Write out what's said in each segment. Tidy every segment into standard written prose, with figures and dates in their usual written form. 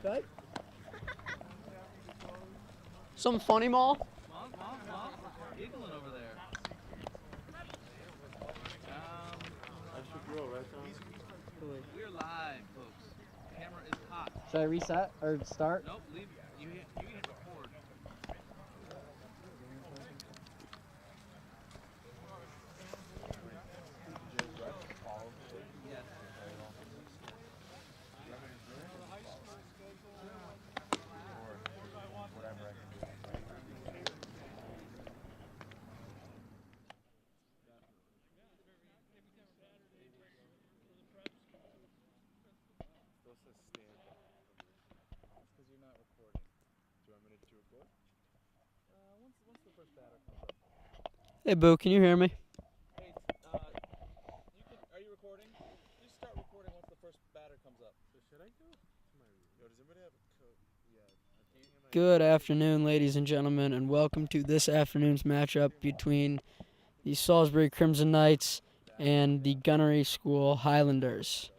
Okay. Some funny mall. Mom, giggling over there. We're live, folks. Camera is hot. Should I reset or start? Nope, leave. You hit record. Yes. Because you're not recording. Do you want me to record? Once the first batter comes up. Hey, Boo, can you hear me? Hey, are you recording? Just start recording once the first batter comes up. So should I go to my room? Yo, does anybody have a coat? Yeah. Good afternoon, ladies and gentlemen, and welcome to this afternoon's matchup between the Salisbury Crimson Knights and the Gunnery School Highlanders.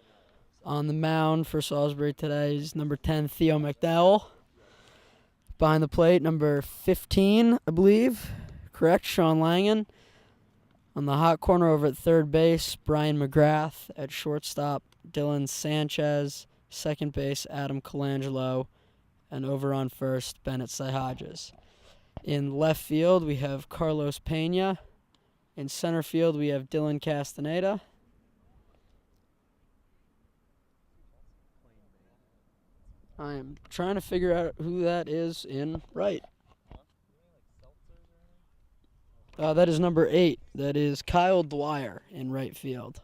On the mound for Salisbury today is number 10, Theo McDowell. Behind the plate, number 15, I believe. Correct, Sean Langan. On the hot corner over at third base, Brian McGrath. At shortstop, Dylan Sanchez. Second base, Adam Colangelo. And over on first, Bennett Saihajas. In left field, we have Carlos Pena. In center field, we have Dylan Castaneda. I am trying to figure out who that is in right. That is number 8. That is Kyle Dwyer in right field.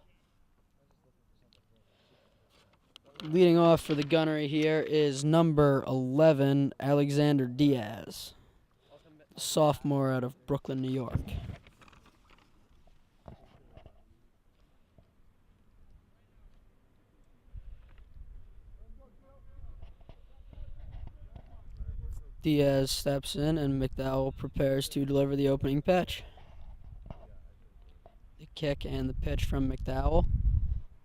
Leading off for the Gunnery here is number 11, Alexander Diaz, sophomore out of Brooklyn, New York. Diaz steps in, and McDowell prepares to deliver the opening pitch. The kick and the pitch from McDowell.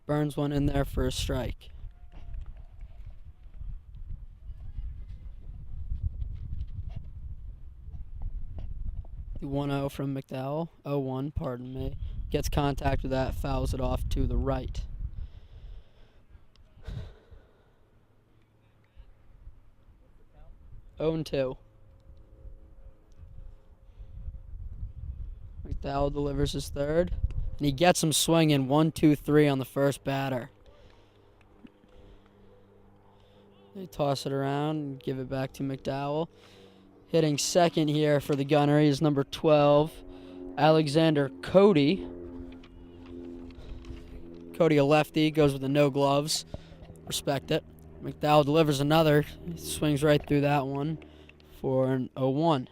Burns one in there for a strike. The 1-0 from McDowell. 0-1, pardon me. Gets contact with that, fouls it off to the right. Oh, 2. McDowell delivers his third, and he gets him swinging 1-2-3 on the first batter. They toss it around and give it back to McDowell. Hitting second here for the Gunnery is number 12, Alexander Cody. Cody, a lefty, goes with the no gloves. Respect it. McDowell delivers another. He swings right through that one for an 0-1.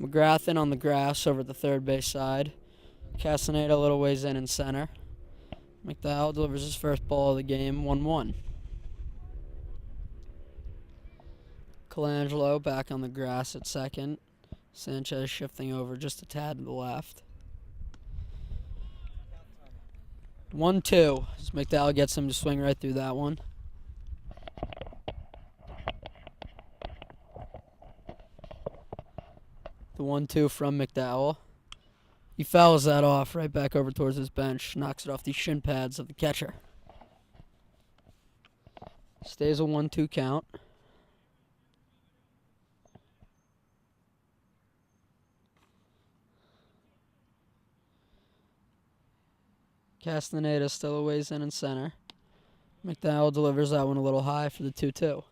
McGrath in on the grass over the third base side. Castaneda a little ways in center. McDowell delivers his first ball of the game, 1-1. Colangelo back on the grass at second. Sanchez shifting over just a tad to the left. 1-2 as McDowell gets him to swing right through that one. The 1-2 from McDowell. He fouls that off right back over towards his bench. Knocks it off the shin pads of the catcher. Stays a 1-2 count. Castaneda still a ways in center. McDowell delivers that one a little high for the 2-2.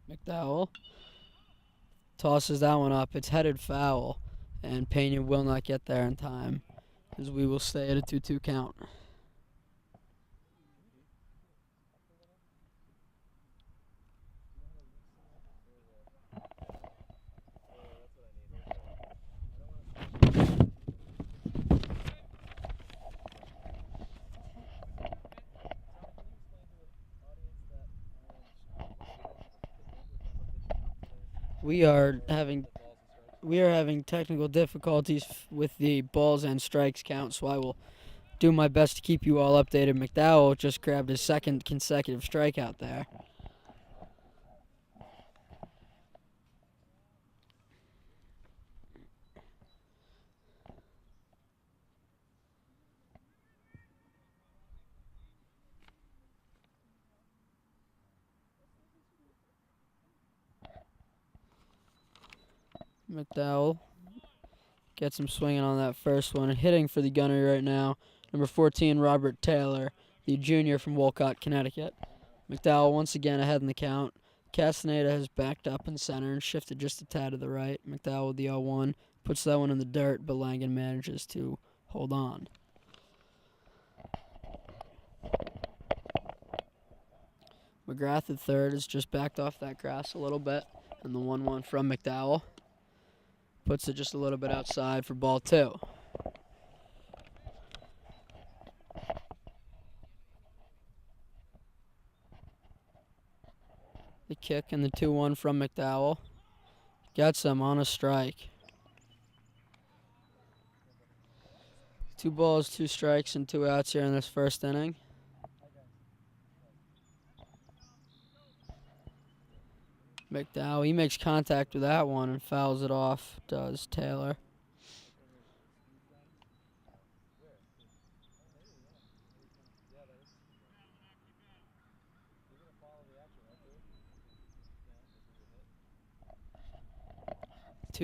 McDowell tosses that one up. It's headed foul, and Pena will not get there in time, as we will stay at a 2-2 count. We are having we are having technical difficulties with the balls and strikes count, so I will do my best to keep you all updated. McDowell just grabbed his second consecutive strikeout there. McDowell gets him swinging on that first one and hitting for the Gunnery right now. Number 14, Robert Taylor, the junior from Wolcott, Connecticut. McDowell once again ahead in the count. Castaneda has backed up in center and shifted just a tad to the right. McDowell with the 0-1 puts that one in the dirt, but Langan manages to hold on. McGrath at third has just backed off that grass a little bit, and the 1-1 from McDowell puts it just a little bit outside for ball 2. The kick and the 2-1 from McDowell gets him on a strike. 2 balls, 2 strikes, and 2 outs here in this first inning. McDowell, he makes contact with that one and fouls it off, does Taylor.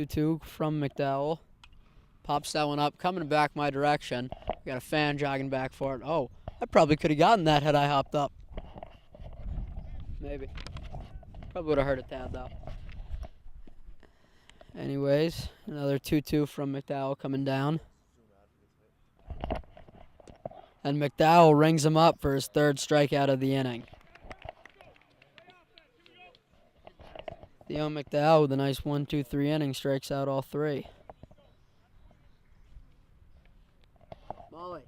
Two from McDowell. Pops that one up, coming back my direction. Got a fan jogging back for it. Oh, I probably could have gotten that had I hopped up. Maybe. Probably would have hurt a tad, though. Anyways, another 2-2 from McDowell coming down. And McDowell rings him up for his third strikeout of the inning. Theo McDowell with a nice 1-2-3 inning, strikes out all 3. Molly.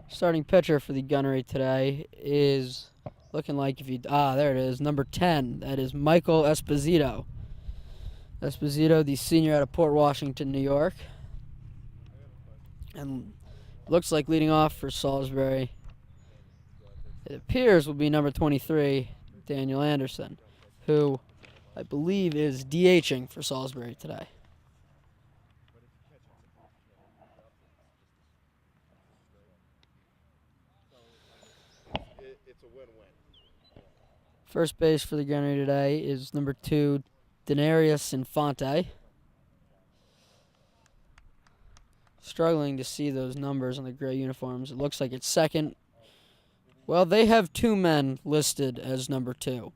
Starting pitcher for the Gunnery today is looking like there it is, number 10. That is Michael Esposito. Esposito, the senior out of Port Washington, New York. And looks like leading off for Salisbury, it appears will be number 23, Daniel Anderson, who I believe is DHing for Salisbury today. It's a win-win. First base for the Gunnery today is number 2, Denarius Infante. Struggling to see those numbers on the gray uniforms. It looks like it's second. Well, they have 2 men listed as number 2.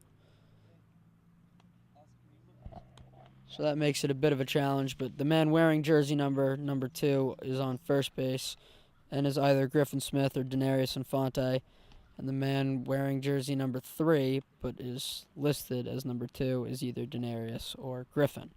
So that makes it a bit of a challenge, but the man wearing jersey number 2 is on first base and is either Griffin Smith or Denarius Infante. And the man wearing jersey number 3, but is listed as number 2, is either Denarius or Griffin.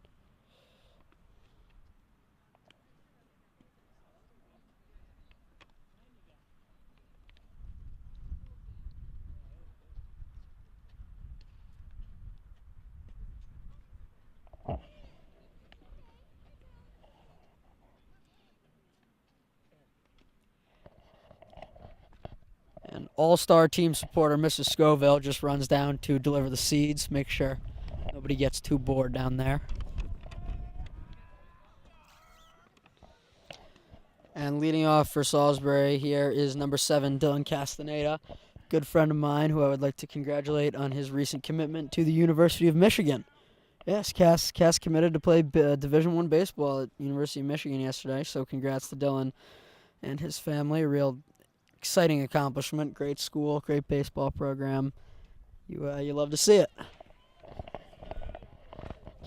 And all-star team supporter Mrs. Scoville just runs down to deliver the seeds, make sure nobody gets too bored down there. And leading off for Salisbury here is number 7, Dylan Castaneda, good friend of mine who I would like to congratulate on his recent commitment to the University of Michigan. Yes, Cass committed to play Division I baseball at University of Michigan yesterday, so congrats to Dylan and his family. A real exciting accomplishment, great school, great baseball program. You love to see it.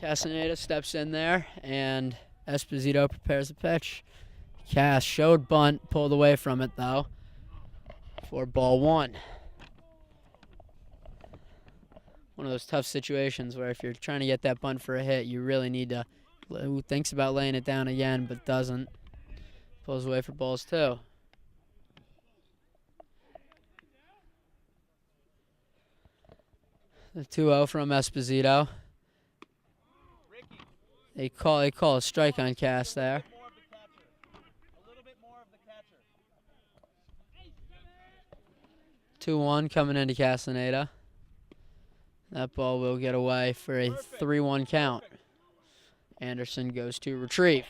Castaneda steps in there, and Esposito prepares the pitch. Cass showed bunt, pulled away from it though, for ball 1. One of those tough situations where if you're trying to get that bunt for a hit, you really need to. Who thinks about laying it down again but doesn't. Pulls away for balls 2. The 2-0 from Esposito. They call a strike on Cass there. A little bit more of the catcher. 2-1 coming into Castaneda. That ball will get away for a 3-1 count. Anderson goes to retrieve.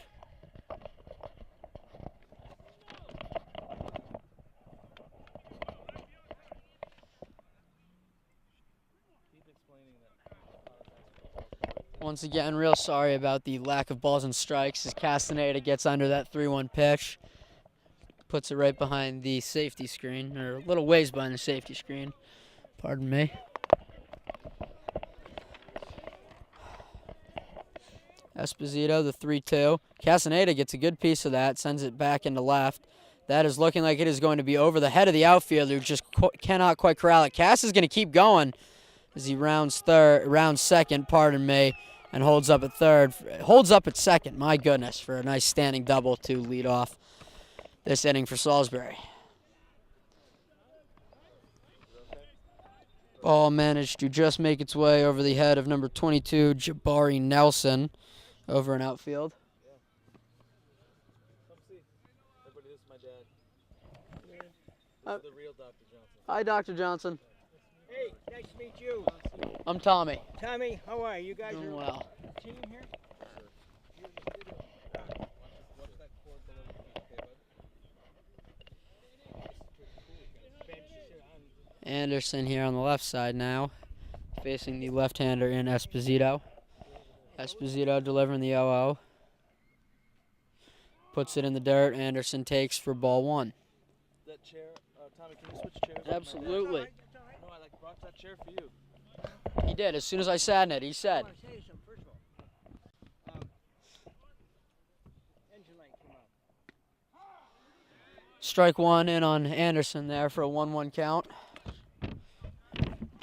Keep explaining that. Once again, real sorry about the lack of balls and strikes as Castaneda gets under that 3-1 pitch. Puts it right behind the safety screen, or a little ways behind the safety screen. Pardon me. Esposito, the 3-2. Castaneda gets a good piece of that, sends it back into left. That is looking like it is going to be over the head of the outfielder, who just cannot quite corral it. Cass is going to keep going as he rounds second, pardon me, and holds up at third. Holds up at second, my goodness, for a nice standing double to lead off this inning for Salisbury. Ball managed to just make its way over the head of number 22, Jabari Nelson, over in outfield. Come see. Everybody, this is my dad. The real Dr. Johnson. Hi, Dr. Johnson. Hey, nice to meet you. I'm Tommy. Tommy, how are you? You guys Doing are well. a team here? Watch that cord below the feet, okay, bud? Anderson here on the left side now, facing the left-hander in Esposito. Esposito delivering the 0-0. Puts it in the dirt. Anderson takes for ball 1. That chair, Tommy, can you switch chairs? Absolutely. No, I brought that chair for you. He did. As soon as I sat in it, he said. I want to say something first of all. Engine light came out. Strike 1 in on Anderson there for a 1-1 count.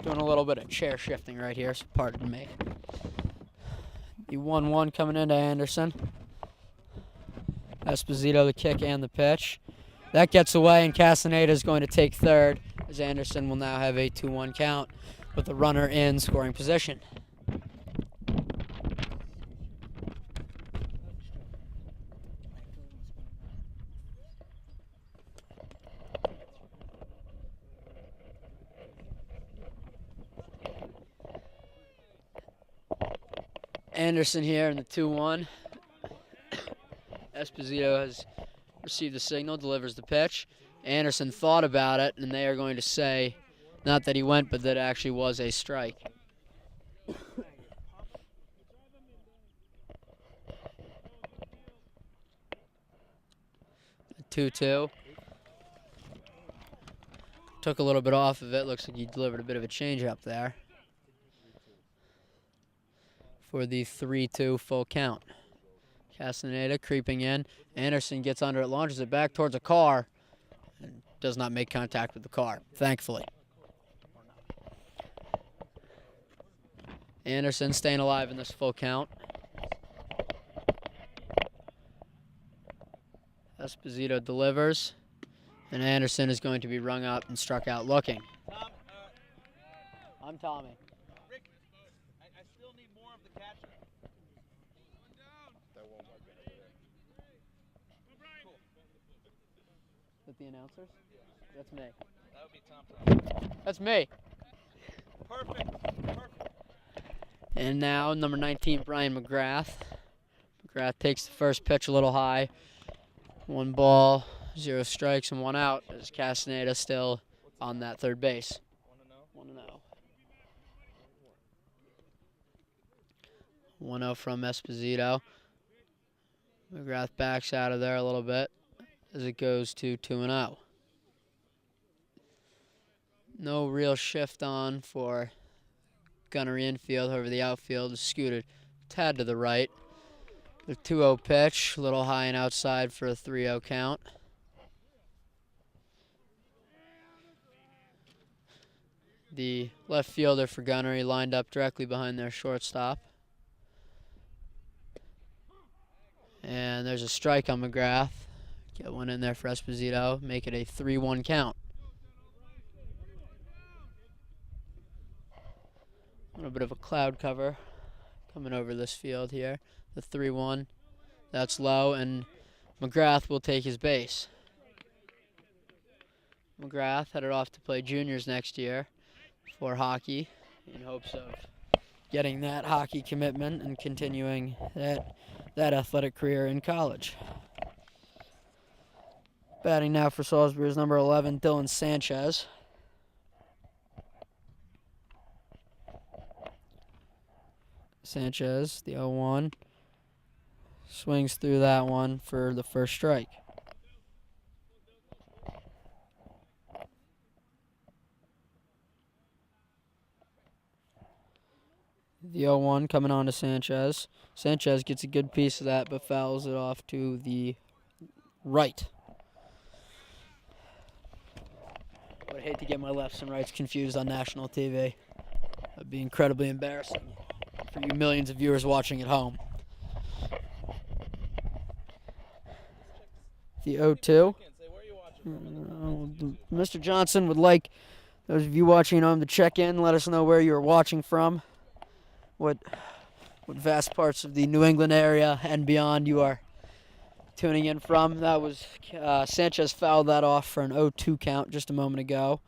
Doing a little bit of chair shifting right here, so pardon me. The 1-1 coming into Anderson. Esposito the kick and the pitch. That gets away, and Castaneda is going to take third, as Anderson will now have a 2-1 count with the runner in scoring position. Anderson here in the 2-1. Esposito has received the signal, delivers the pitch. Anderson thought about it, and they are going to say not that he went, but that it actually was a strike. 2-2. Took a little bit off of it. Looks like he delivered a bit of a changeup there for the 3-2 full count. Castaneda creeping in. Anderson gets under it, launches it back towards a car, and does not make contact with the car, thankfully. Anderson staying alive in this full count. Esposito delivers, and Anderson is going to be rung up and struck out looking. Tom, I'm Tommy. Rick, I still need more of the catcher. That won't work over there. Is that the announcers? That's me. That would be Tom. That's me. Perfect. And now number 19, Brian McGrath. McGrath takes the first pitch a little high. 1 ball, 0 strikes, and 1 out as Castaneda still on that third base. 1-0. 1-0 from Esposito. McGrath backs out of there a little bit as it goes to 2-0. No real shift on for Gunnery infield. However, the outfield is scooted a tad to the right. The 2-0 pitch, a little high and outside for a 3-0 count. The left fielder for Gunnery lined up directly behind their shortstop. And there's a strike on McGrath. Get one in there for Esposito. Make it a 3-1 count. A little bit of a cloud cover coming over this field here. The 3-1. That's low, and McGrath will take his base. McGrath headed off to play juniors next year for hockey in hopes of getting that hockey commitment and continuing that athletic career in college. Batting now for Salisbury is number 11, Dylan Sanchez. Sanchez, the 0-1, swings through that one for the first strike. The 0-1 coming on to Sanchez. Sanchez gets a good piece of that, but fouls it off to the right. I would hate to get my lefts and rights confused on national TV. That'd be incredibly embarrassing for you millions of viewers watching at home. The 0-2. Mr. Johnson would like those of you watching at home to check in. Let us know where you're watching from. What vast parts of the New England area and beyond you are tuning in from. That was Sanchez fouled that off for an 0-2 count just a moment ago.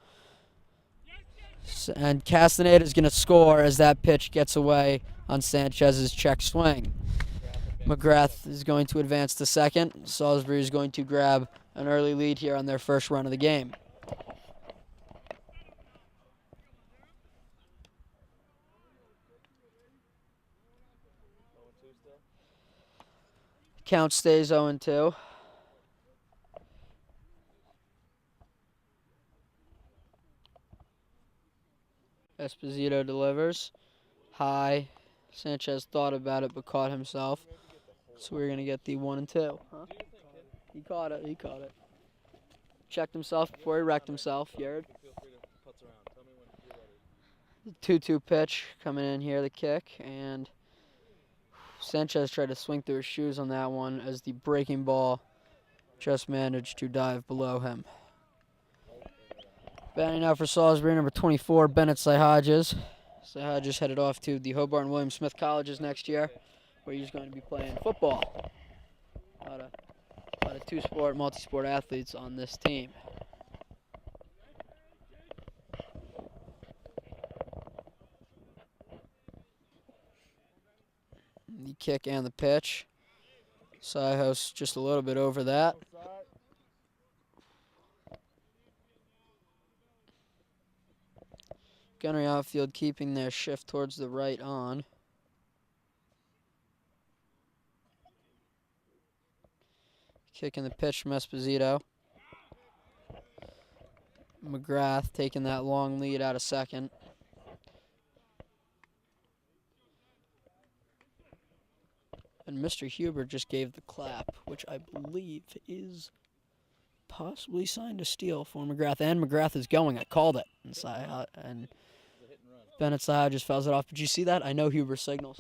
And Castaneda is going to score as that pitch gets away on Sanchez's check swing. McGrath is going to advance to second. Salisbury is going to grab an early lead here on their first run of the game. Count stays 0-2. Esposito delivers. High. Sanchez thought about it but caught himself. So we're going to get the 1-2. Huh? He caught it. He caught it. Checked himself before he wrecked himself. Yared. 2-2 pitch coming in here, the kick. And Sanchez tried to swing through his shoes on that one as the breaking ball just managed to dive below him. Batting out for Salisbury, number 24, Bennett Saihages. Saihages headed off to the Hobart and William Smith colleges next year, where he's going to be playing football. A lot of two-sport, multi-sport athletes on this team. The kick and the pitch. Saihages just a little bit over that. Gunnery outfield keeping their shift towards the right on. Kicking the pitch from Esposito. McGrath taking that long lead out of second. And Mr. Huber just gave the clap, which I believe is possibly signed a steal for McGrath. And McGrath is going. I called it. And Bennett Saihages just fouls it off. Did you see that? I know Huber signals.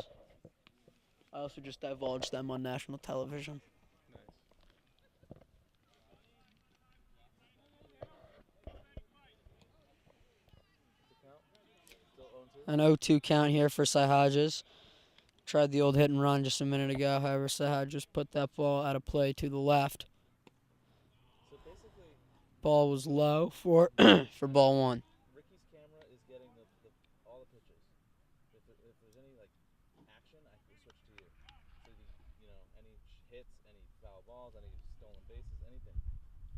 I also just divulged them on national television. An 0-2 count here for Saihages. Tried the old hit and run just a minute ago. However, Saihages put that ball out of play to the left. Ball was low for for ball one. Ricky's camera is getting all the pictures. If there's any action, I can switch to you. So any hits, any foul balls, any stolen bases, anything,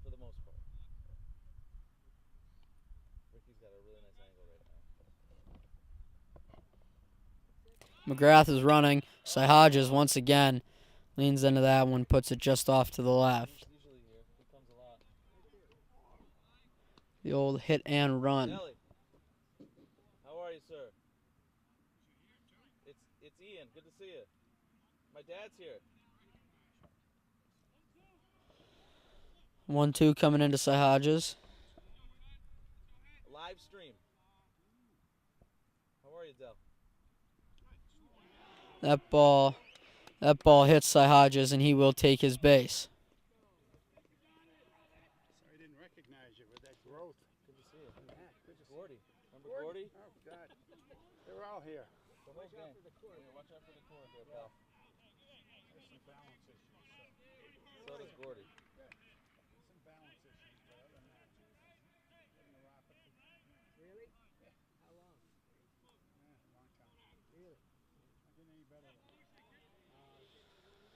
for the most part. Ricky's got a really nice angle right now. McGrath is running. Saihages once again leans into that one, puts it just off to the left. Usually here, he comes a lot. The old hit and run. Nelly, how are you, sir? It's Ian. Good to see you. My dad's here. 1-2 coming into Saihages. Live stream. How are you, Del? That ball hits Saihages, and he will take his base. 240. Some balance issues, but other than that, getting neuropathy. Really? How long? Yeah, long time. Really? Not getting any better though.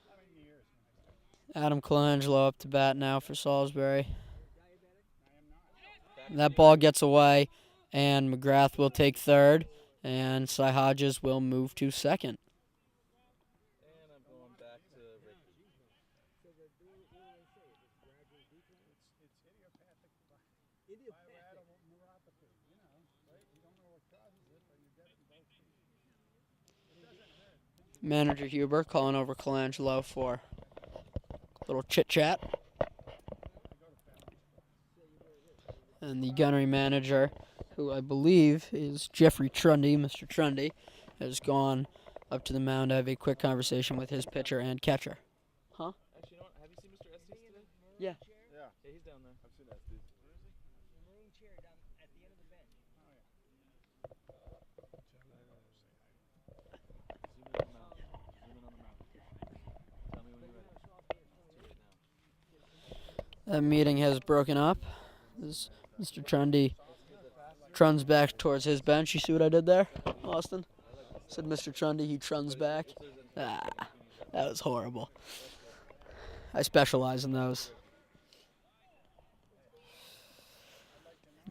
How many years when I started? Adam Colangelo up to bat now for Salisbury. Diabetic? I am not. That ball gets away, and McGrath will take third, and Cy Hodges will move to second. And I'm going back to Ricky. So what do they say? It's gradual decline? It's idiopathic Idiopathic. bilateral neuropathy. You know, right? You don't know what causes it, but you get it in both feet. It doesn't hurt. Manager Huber calling over Colangelo for a little chit-chat. I go to balance class. And the Gunnery manager, who I believe is Jeffrey Trundy, Mr. Trundy, has gone up to the mound to have a quick conversation with his pitcher and catcher. Actually, you know what? Have you seen Mr. Estes today? Yeah. Yeah, Yeah, he's down there. I've seen Estes. Where is he? The maroon chair down at the end of the bench. Zoom in on the mound. Zoom in on the mound. Tell me when you're ready. Too late now. That meeting has broken up. As Mr. Trundy truns back towards his bench. You see what I did there, Austin? Said Mr. Trundy, he truns back. Ah, that was horrible. I specialize in those.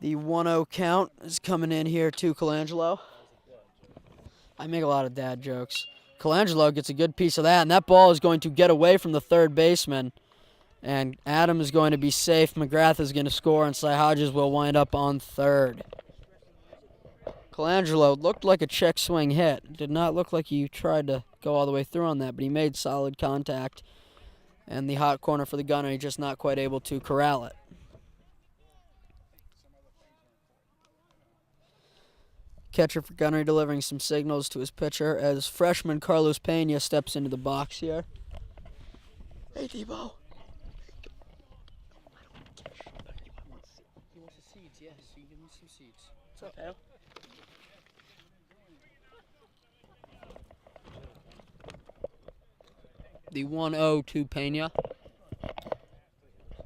The 1-0 count is coming in here to Colangelo. I make a lot of dad jokes. Colangelo gets a good piece of that, and that ball is going to get away from the third baseman. And Adam is going to be safe. McGrath is going to score, and Cy Hodges will wind up on third. Colangelo looked like a check swing hit. Did not look like he tried to go all the way through on that, but he made solid contact. And the hot corner for the Gunnery just not quite able to corral it. Catcher for Gunnery delivering some signals to his pitcher as freshman Carlos Pena steps into the box here. Hey, Debo. He wants the seeds, yes. You give him some seeds. What's up, Al? The 1-0 to Pena.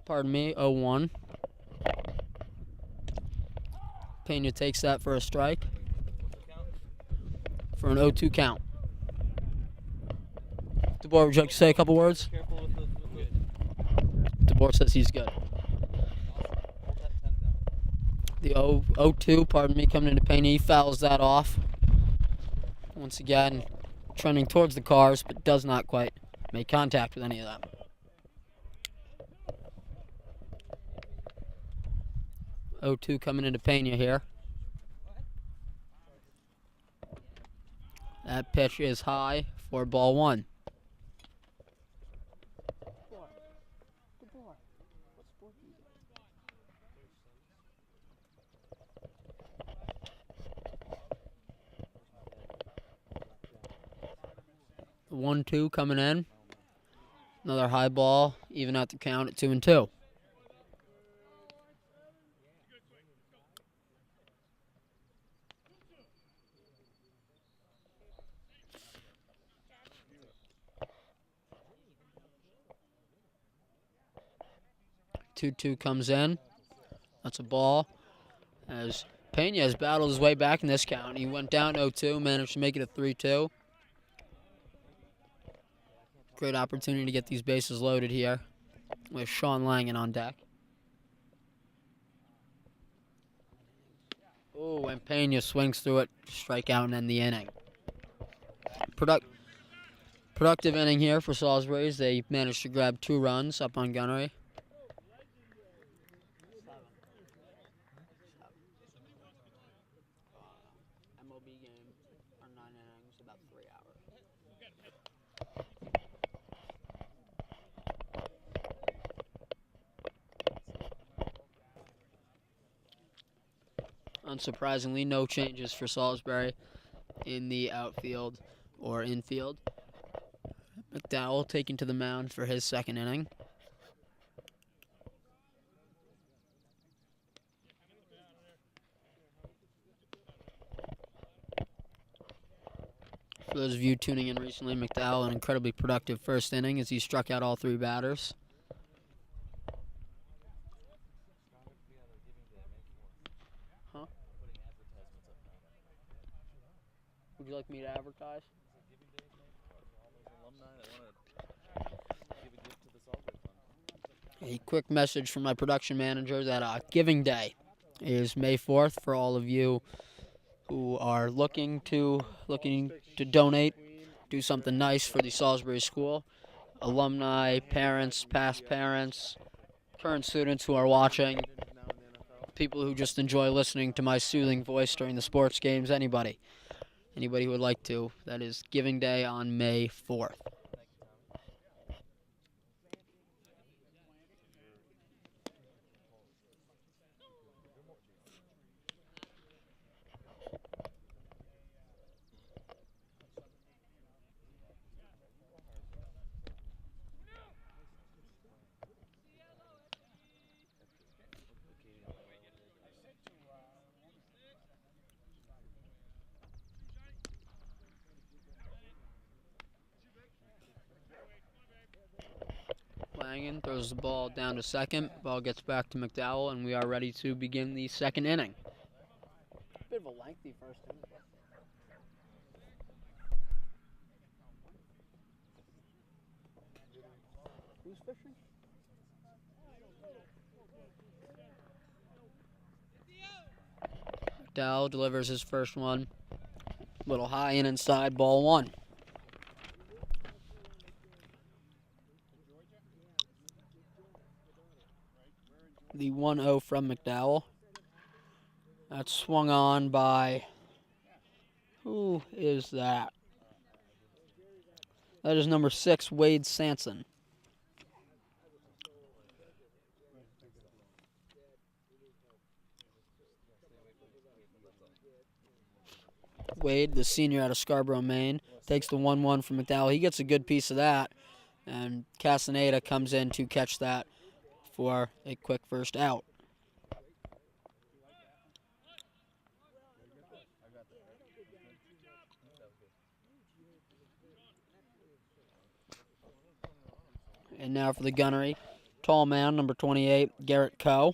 Pardon me, 0-1. Pena takes that for a strike. For an 0-2 count. DeBoer, would you like to say a couple words? Careful with the DeBoer says he's good. hold that pen down. The 0-2, pardon me, coming into Pena. He fouls that off. Once again, trending towards the cars, but does not quite make contact with any of them. 0-2 coming into Pena here. That pitch is high for ball one. The 1-2 coming in. Another high ball, even out the count at 2-2. Two comes in. That's a ball. As Pena has battled his way back in this count. He went down 0-2, managed to make it a 3-2. Great opportunity to get these bases loaded here with Sean Langen on deck. Oh, and Pena swings through it, strike out and end the inning. Productive inning here for Salisbury. They managed to grab 2 runs up on Gunnery. MLB game are 9 innings, about 3 hours. Unsurprisingly, no changes for Salisbury in the outfield or infield. McDowell taken to the mound for his second inning. For those of you tuning in recently, McDowell an incredibly productive first inning as he struck out all 3 batters. Would you like me to advertise? Giving Day is May 4th for all those alumni that want to give a gift to the Salisbury Fund. A quick message from my production manager that Giving Day is May 4th for all of you who are looking to donate, do something nice for the Salisbury School. Alumni, parents, past parents, current students who are watching, people who just enjoy listening to my soothing voice during the sports games, anybody who would like to. That is Giving Day on May 4th. Langen throws the ball down to second. Ball gets back to McDowell, and we are ready to begin the second inning. Bit of a lengthy first inning. Who's fishing? McDowell delivers his first one. Little high and inside, ball one. The 1-0 from McDowell. That's swung on by... Who is that? That is number 6, Wade Sanson. Wade, the senior out of Scarborough, Maine, takes the 1-1 from McDowell. He gets a good piece of that, and Castaneda comes in to catch that for a quick first out. And now for the Gunnery. Tall man, number 28, Garrett Coe.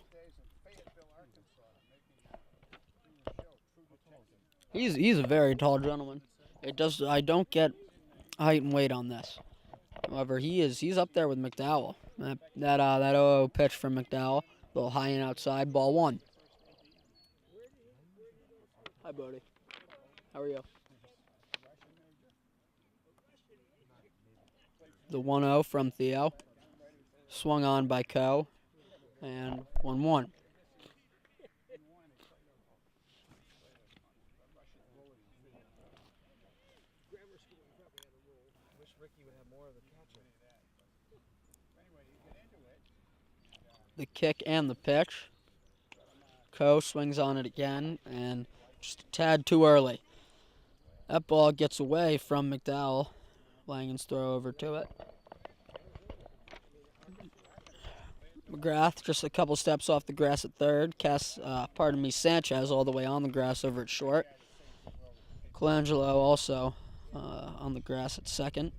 He's a very tall gentleman. I don't get height and weight on this. However, he's up there with McDowell. That 0-0 pitch from McDowell, a little high and outside, ball one. Hi, Bodie. How are you? The 1-0 from Theo, swung on by Coe, and 1-1. The kick and the pitch. Coe swings on it again, and just a tad too early. That ball gets away from McDowell. Langen's throw over to it. McGrath just a couple steps off the grass at third. Sanchez all the way on the grass over at short. Colangelo also on the grass at second.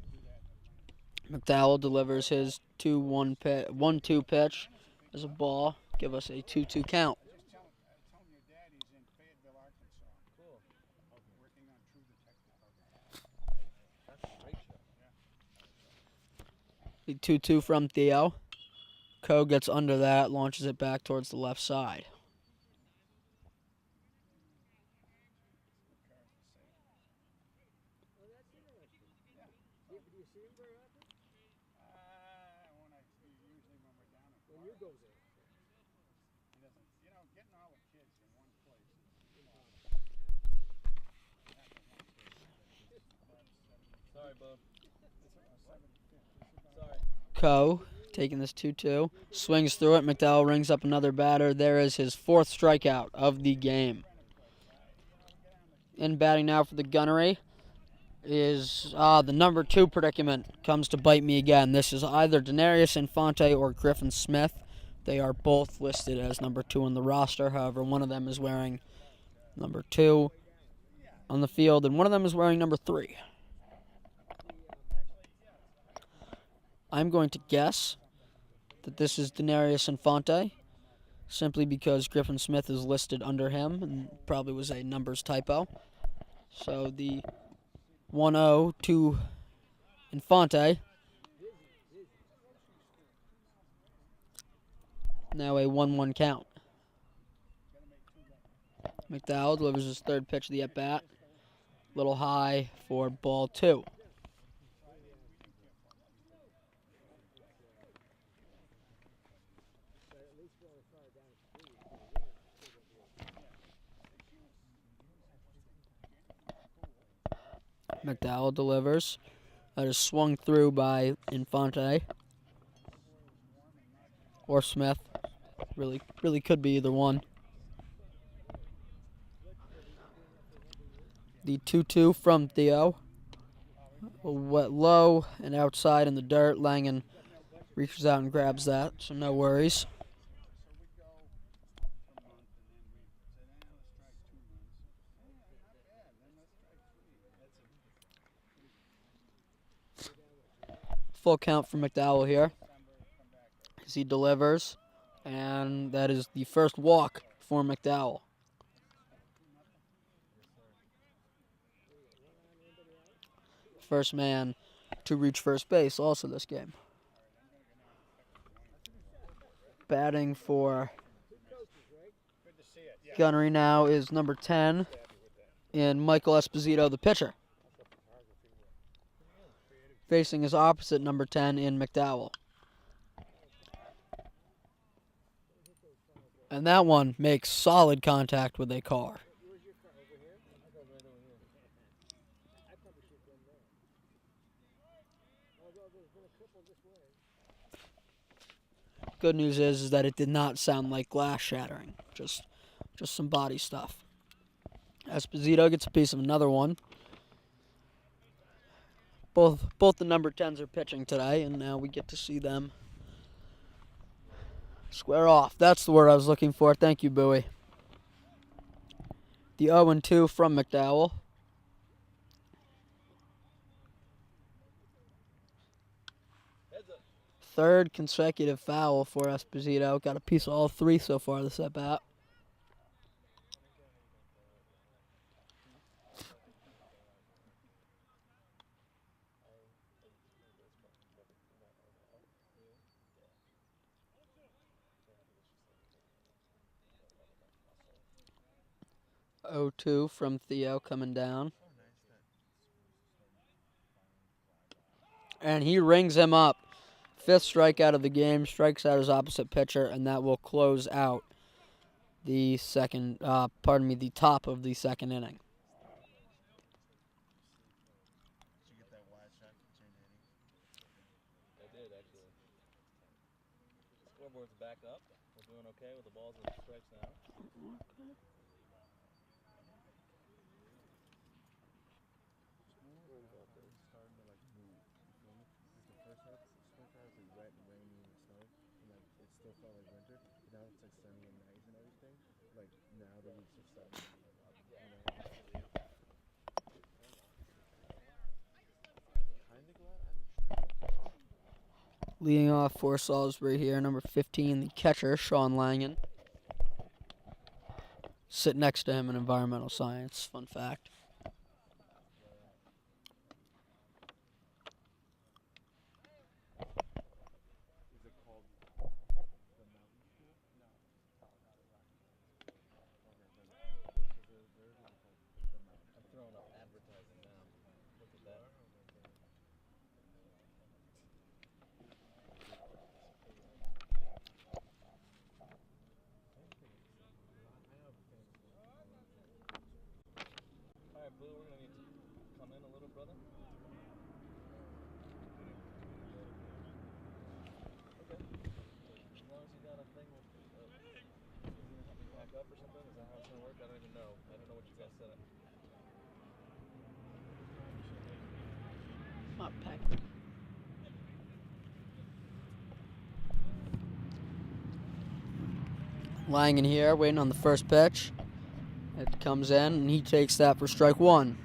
McDowell delivers his 1-2 pitch as a ball. Give us a 2-2 count. Tell him your daddy's in Fayetteville, Arkansas. Cool. Working on True Detective. That's a great show. The 2-2 from Theo. Coe gets under that, launches it back towards the left side. Usually when we're down at Florida. You go there. He doesn't, getting all the kids in one place is Sorry, Bob. Sorry. Coe taking this 2-2. Swings through it. McDowell rings up another batter. There is his 4th strikeout of the game. In batting now for the Gunnery is the number 2 predicament comes to bite me again. This is either Denarius Infante or Griffin Smith. They are both listed as number 2 on the roster. However, one of them is wearing number 2 on the field, and one of them is wearing number 3. I'm going to guess that this is Denarius Infante, simply because Griffin Smith is listed under him, and probably was a numbers typo. So the 1-0 to Infante. Now a 1-1 count. McDowell delivers his third pitch of the at-bat. Little high for ball 2. McDowell delivers. That is swung through by Infante or Smith. Really could be either one. The 2-2 from Theo. Wet low and outside in the dirt. Langen reaches out and grabs that, so no worries. Full count for McDowell here as he delivers, and that is the first walk for McDowell. First man to reach first base also this game. Batting for Gunnery now is number 10 and Michael Esposito, the pitcher. Facing his opposite number 10 in McDowell. And that one makes solid contact with a car. Good news is that it did not sound like glass shattering, just some body stuff. Esposito gets a piece of another one. Both the number 10s are pitching today, and now we get to see them square off. That's the word I was looking for. Thank you, Bowie. The 0-2 from McDowell. Third consecutive foul for Esposito. Got a piece of all three so far this at-bat. Oh, 2 from Theo coming down. And he rings him up. Fifth strikeout of the game, strikes out his opposite pitcher, and that will close out the the top of the second inning. I did, actually. Scoreboard's back up. We're doing okay with the balls and strikes now. Leading off for Salisbury here, number 15, the catcher, Sean Langen. Sit next to him in environmental science, fun fact. I'm throwing up advertising now. Look at that. Alright, Blue, we're gonna need to come in a little, brother. Okay. As long as you got a thing with, you gonna help me back up or something? Is that how it's gonna work? I don't even know. I don't know what you guys said. Not packed. Langen here, waiting on the first pitch. It comes in, and he takes that for strike one.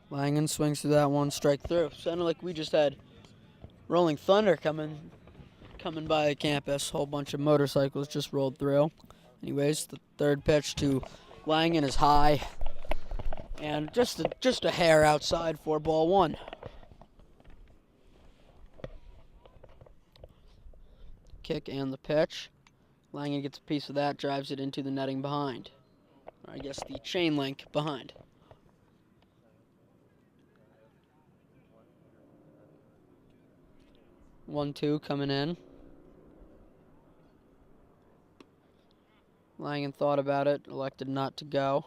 Langen swings through that one, strike through. Sounded like we just had Rolling Thunder coming coming by the campus. A whole bunch of motorcycles just rolled through. Anyways, the third pitch to Langen is high. And just a hair outside for ball one. Kick and the pitch. Langen gets a piece of that, drives it into the netting behind. Or I guess the chain link behind. 1-2 coming in. Langen thought about it, elected not to go.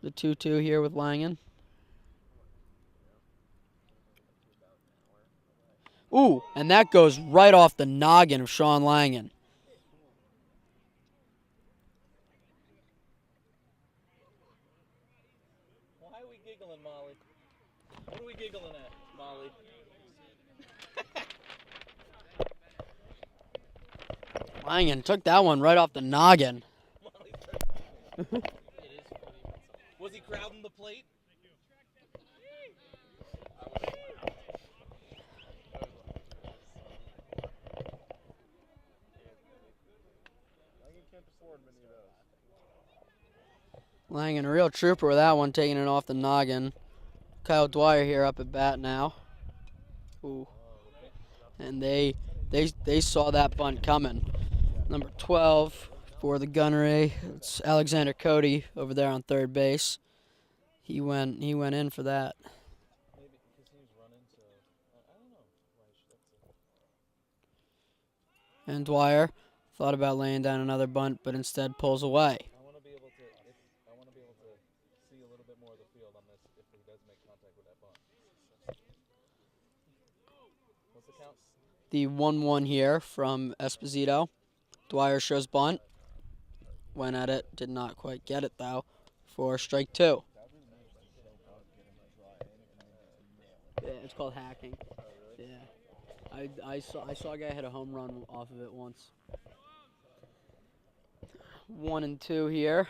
The 2-2 here with Langen. Ooh, and that goes right off the noggin of Sean Langen. Why are we giggling, Molly? What are we giggling at, Molly? Langen took that one right off the noggin. Was he crowding the plate? Langen, a real trooper with that one, taking it off the noggin. Kyle Dwyer here up at bat now. Ooh. And they saw that bunt coming. Number 12 for the Gunnery. It's Alexander Cody over there on third base. He went in for that. Maybe because he was running to, I don't know. And Dwyer thought about laying down another bunt, but instead pulls away. I want to be able to see a little bit more of the field on this if he does make contact with that bunt. What's the count? The 1-1 here from Esposito. Dwyer shows bunt. Went at it, did not quite get it though, for strike two. Yeah, it's called hacking. Yeah, I saw a guy hit a home run off of it once. 1-2 here.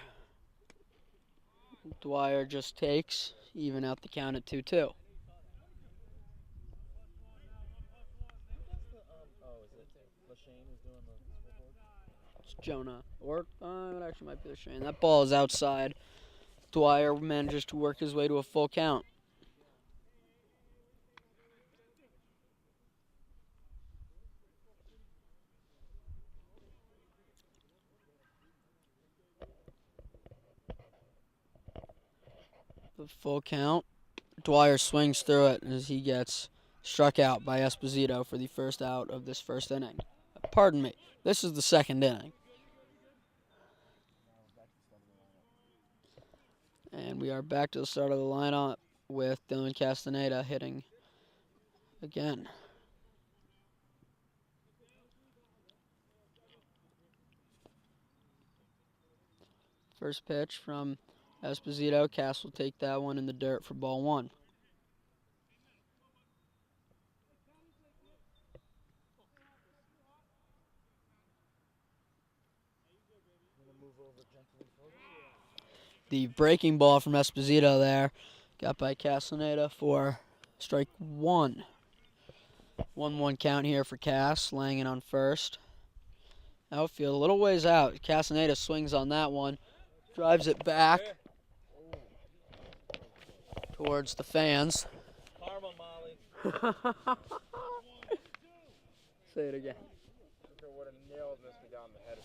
Dwyer just takes, even out the count at 2-2. Is it Lashane who's doing the scoreboard? It's Jonah, or it actually might be Shane. That ball is outside. Dwyer manages to work his way to a full count. The full count. Dwyer swings through it as he gets struck out by Esposito for the first out of this first inning. Pardon me, this is the second inning. And we are back to the start of the lineup with Dylan Castaneda hitting again. First pitch from Esposito. Cass will take that one in the dirt for ball one. The breaking ball from Esposito there got by Castaneda for strike one. 1-1 count here for Cass, Langen on first. Outfield a little ways out. Castaneda swings on that one, drives it back towards the fans. Karma, Molly. Say it again. Would have nailed Mr. down the head.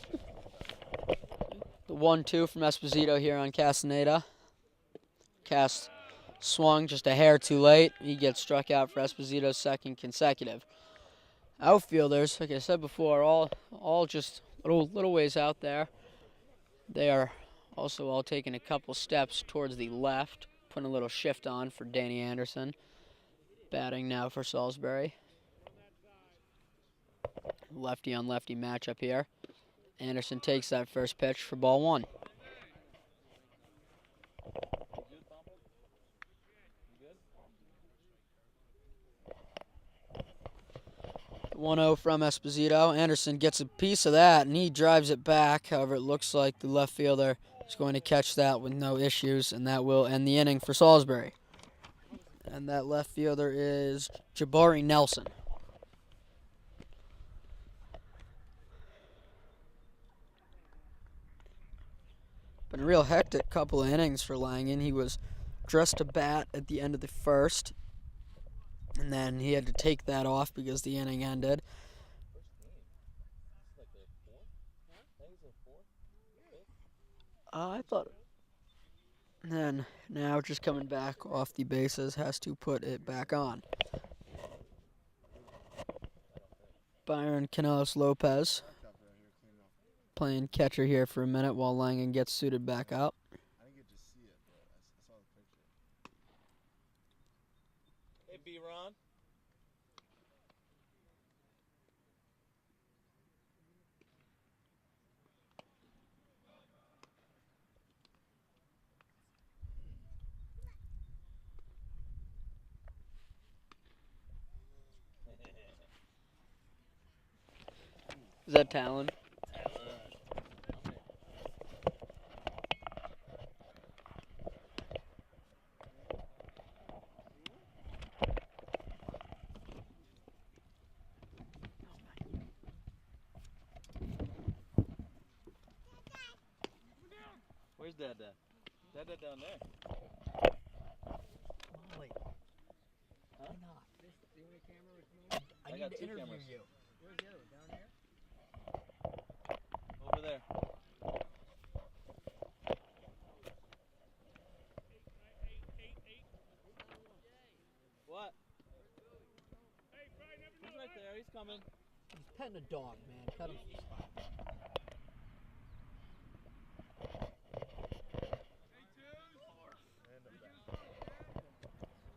The 1-2 from Esposito here on Castaneda. Cass swung just a hair too late. He gets struck out for Esposito's second consecutive. Outfielders, like I said before, all just little ways out there. They are also all taking a couple steps towards the left, putting a little shift on for Danny Anderson. Batting now for Salisbury. Lefty on lefty matchup here. Anderson takes that first pitch for ball one. 1-0 from Esposito. Anderson gets a piece of that, and he drives it back. However, it looks like the left fielder is going to catch that with no issues, and that will end the inning for Salisbury. And that left fielder is Jabari Nelson. Been a real hectic couple of innings for Langen. He was dressed to bat at the end of the first, and then he had to take that off because the inning ended. First game. It's like their fourth? I think it's their fourth? Fifth? I thought. And then now just coming back off the bases, has to put it back on. Byron Canales Lopez Up there here, clean it up. playing catcher here for a minute while Langen gets suited back up. I didn't get to see it, but I saw the picture. Hey, B-Ron. Is that Talon? Where's Dad? Dad down there. Molly. Huh? Why not? This the only camera with me? I got need to two interview cameras. you. Where's the other one? Down here? Over there. What? He's right there. He's coming. He's petting a dog, man. Cut him some slack.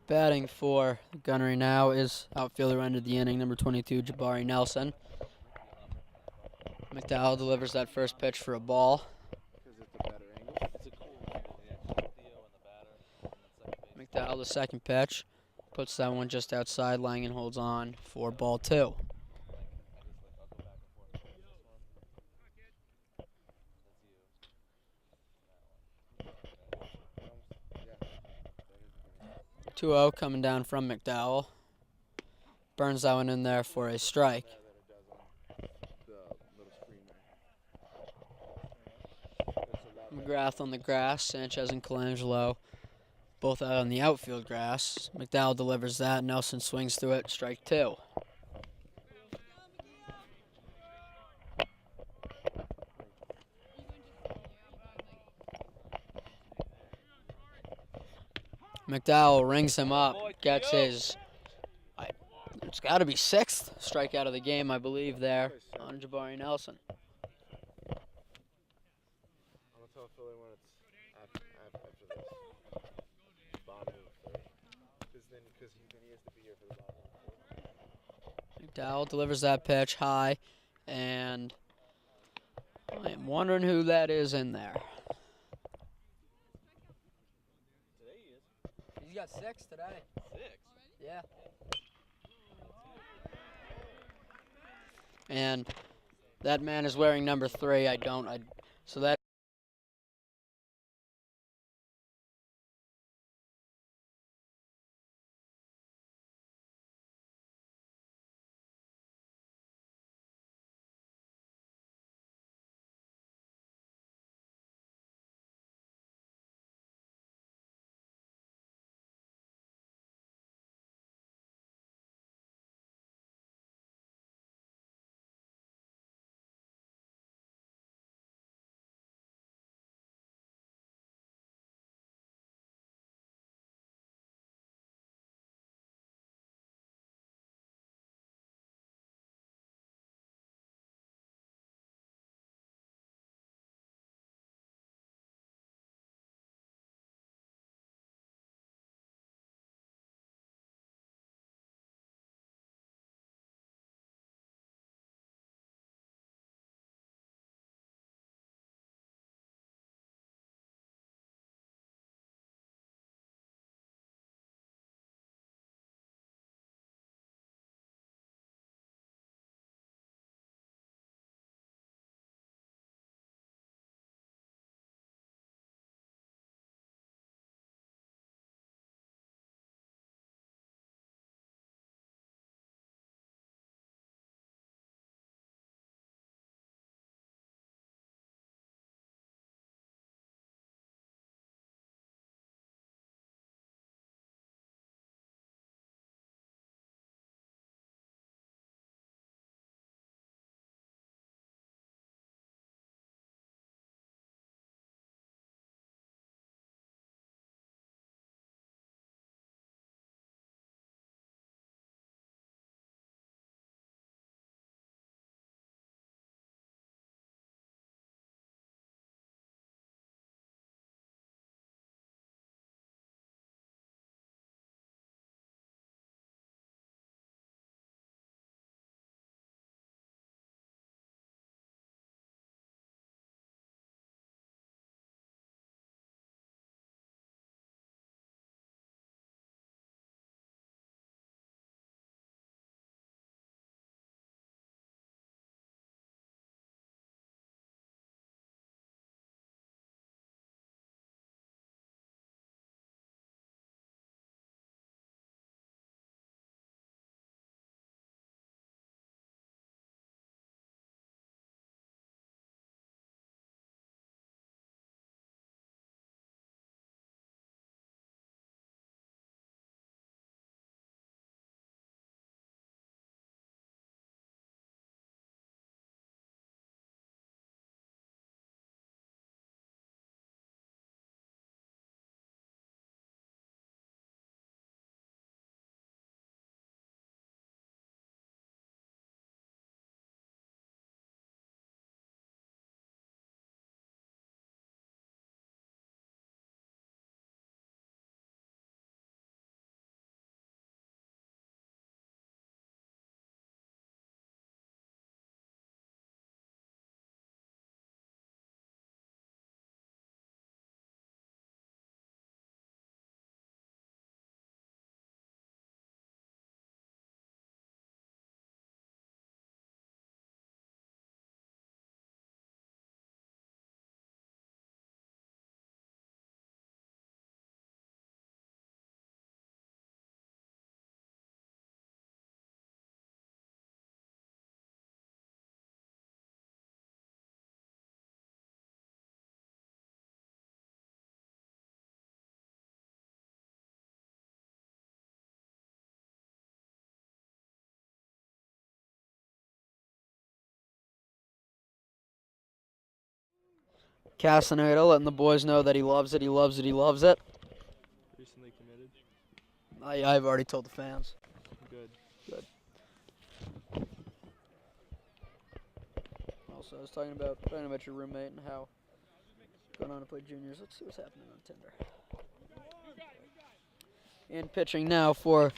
Batting for Gunnery now is outfielder ended the inning, number 22, Jabari Nelson. McDowell delivers that first pitch for a ball. Because it's a better angle. It's a cool angle. Yeah, Theo and the batter. And then second base. McDowell, the second pitch, puts that one just outside. Langen holds on for ball two. I'll go back and forth. This one. That's you. Yeah. 2-0 coming down from McDowell. Burns that one in there for a strike. That it does on the little screen there. It's a lot McGrath on the grass, Sanchez and Colangelo both out on the outfield grass. McDowell delivers that, Nelson swings through it, strike two. McDowell rings him up, gets his, it's got to be sixth strikeout of the game, I believe, there on Jabari Nelson. I'm gonna tell Philly when it's after this. Bomb move, because then he has to be here for the bomb move. McDowell delivers that pitch high, and I am wondering who that is in there. Today he is. He's got six today. 6. Yeah. And that man is wearing number 3. So that Castaneda letting the boys know that he loves it, he loves it, he loves it. Recently committed. I've already told the fans. Good. Also, I was talking about your roommate and how going on to play juniors. Let's see what's happening on Tinder. And pitching now for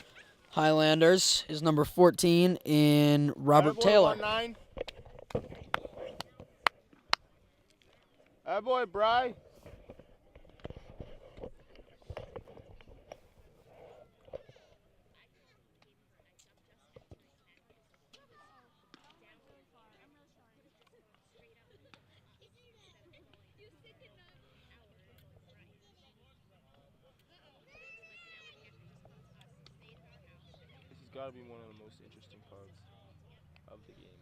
Highlanders is number 14 in Robert Taylor. 9. That boy, Bry. This has got to be one of the most interesting parts of the game.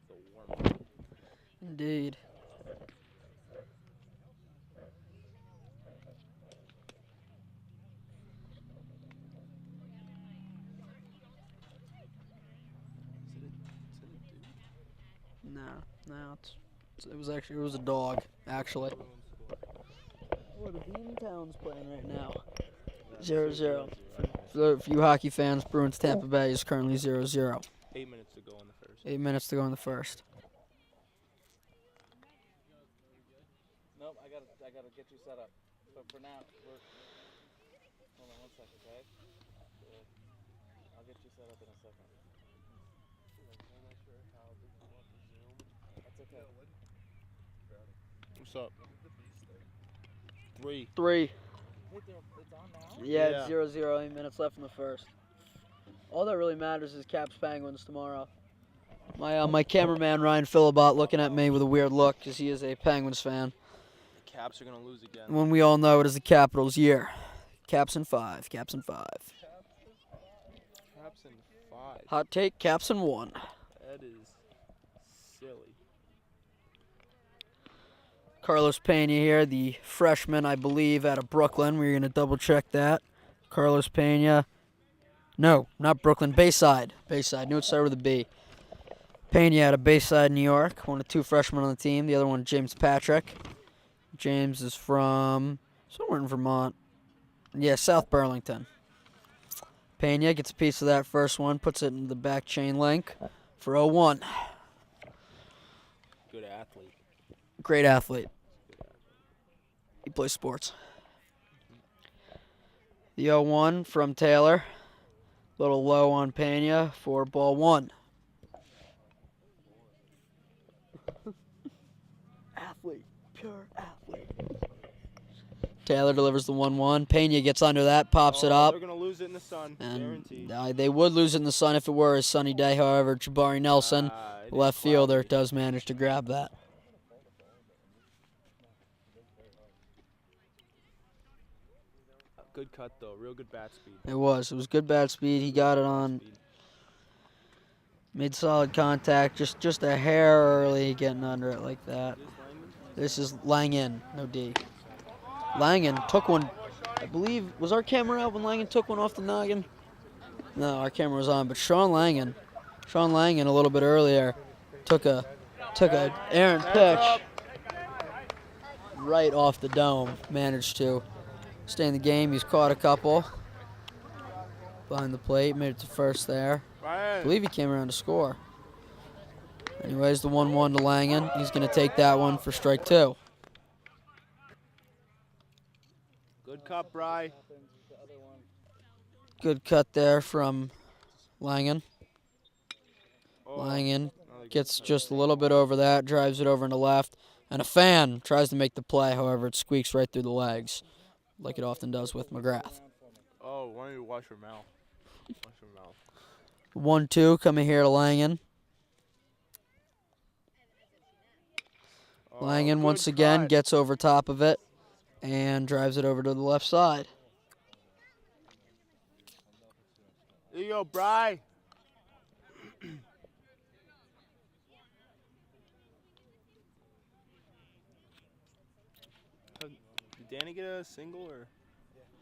The warm-up. Indeed. No, it was a dog, actually. Oh, the Beantown's playing right now. 0-0. For you hockey fans, Bruins Tampa Bay is currently 0-0. 8 minutes to go in the first. 8 minutes to go in the first. Nope, I gotta get you set up. But for now, hold on 1 second, okay? I'll get you set up in a second. I'm not sure how big you want the Zoom. That's okay. What's up? 3. 3. Wait, it's on now? Yeah, it's 0-0. 8 minutes left in the first. All that really matters is Caps Penguins tomorrow. My cameraman Ryan Philibot looking at me with a weird look because he is a Penguins fan. The Caps are going to lose again. When we all know it is the Capitals' year. Caps in 5. Caps in 5. Caps in 5. Hot take, Caps in 1. That is silly. Carlos Pena here, the freshman, I believe, out of Brooklyn. We're going to double check that. Carlos Pena. No, not Brooklyn. Bayside. Bayside. Knew it started with a B. Pena out of Bayside, New York. One of 2 freshmen on the team. The other one, James Patrick. James is from somewhere in Vermont. Yeah, South Burlington. Pena gets a piece of that first one, puts it in the back chain link for 0-1. Good athlete. Great athlete. He plays sports. The 0-1 from Taylor. A little low on Pena for ball 1. Athlete. Pure athlete. Taylor delivers the 1-1. Pena gets under that, pops it up. They're going to lose it in the sun. And Guaranteed. they would lose it in the sun if it were a sunny day. However, Jabari Nelson, It left is fielder, cloudy. does manage to grab that. Good cut, though. Real good bat speed. It was good bat speed. He got it on, made solid contact, just a hair early getting under it like that. This is Langen, no D. Langen took one, I believe, was our camera out when Langen took one off the noggin? No, our camera was on, but Sean Langen a little bit earlier took a errant pitch right off the dome, managed to stay in the game. He's caught a couple behind the plate, made it to first there. I believe he came around to score. Anyways, the 1-1 to Langen. He's going to take that one for strike 2. Good cut, Bry. Good cut there from Langen. Langen gets just a little bit over that, drives it over into left, and a fan tries to make the play. However, it squeaks right through the legs, like it often does with McGrath. Oh, why don't you wash your mouth? Wash your mouth. 1-2 coming here to Langen. Langen once again gets over top of it and drives it over to the left side. There you go, Bry. Did Danny get a single or?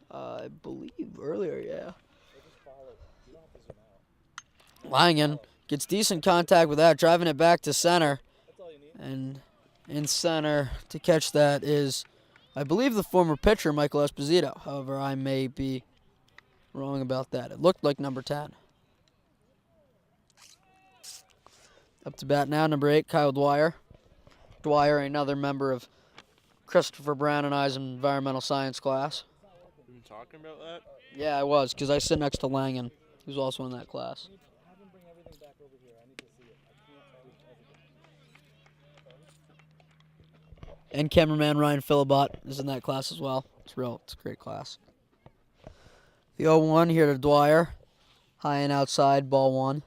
I believe earlier, yeah. Langen gets decent contact with that, driving it back to center. And In center to catch that is, I believe, the former pitcher, Michael Esposito. However, I may be wrong about that. It looked like number 10. Up to bat now, number 8, Kyle Dwyer. Dwyer, another member of Christopher Brown and I's environmental science class. You talking about that? Yeah, I was, because I sit next to Langan, who's also in that class. Have him bring everything back over here. I need to see it. I can't do everything. And cameraman Ryan Philibot is in that class as well. It's a great class. The 0-1 here to Dwyer. High and outside, ball 1.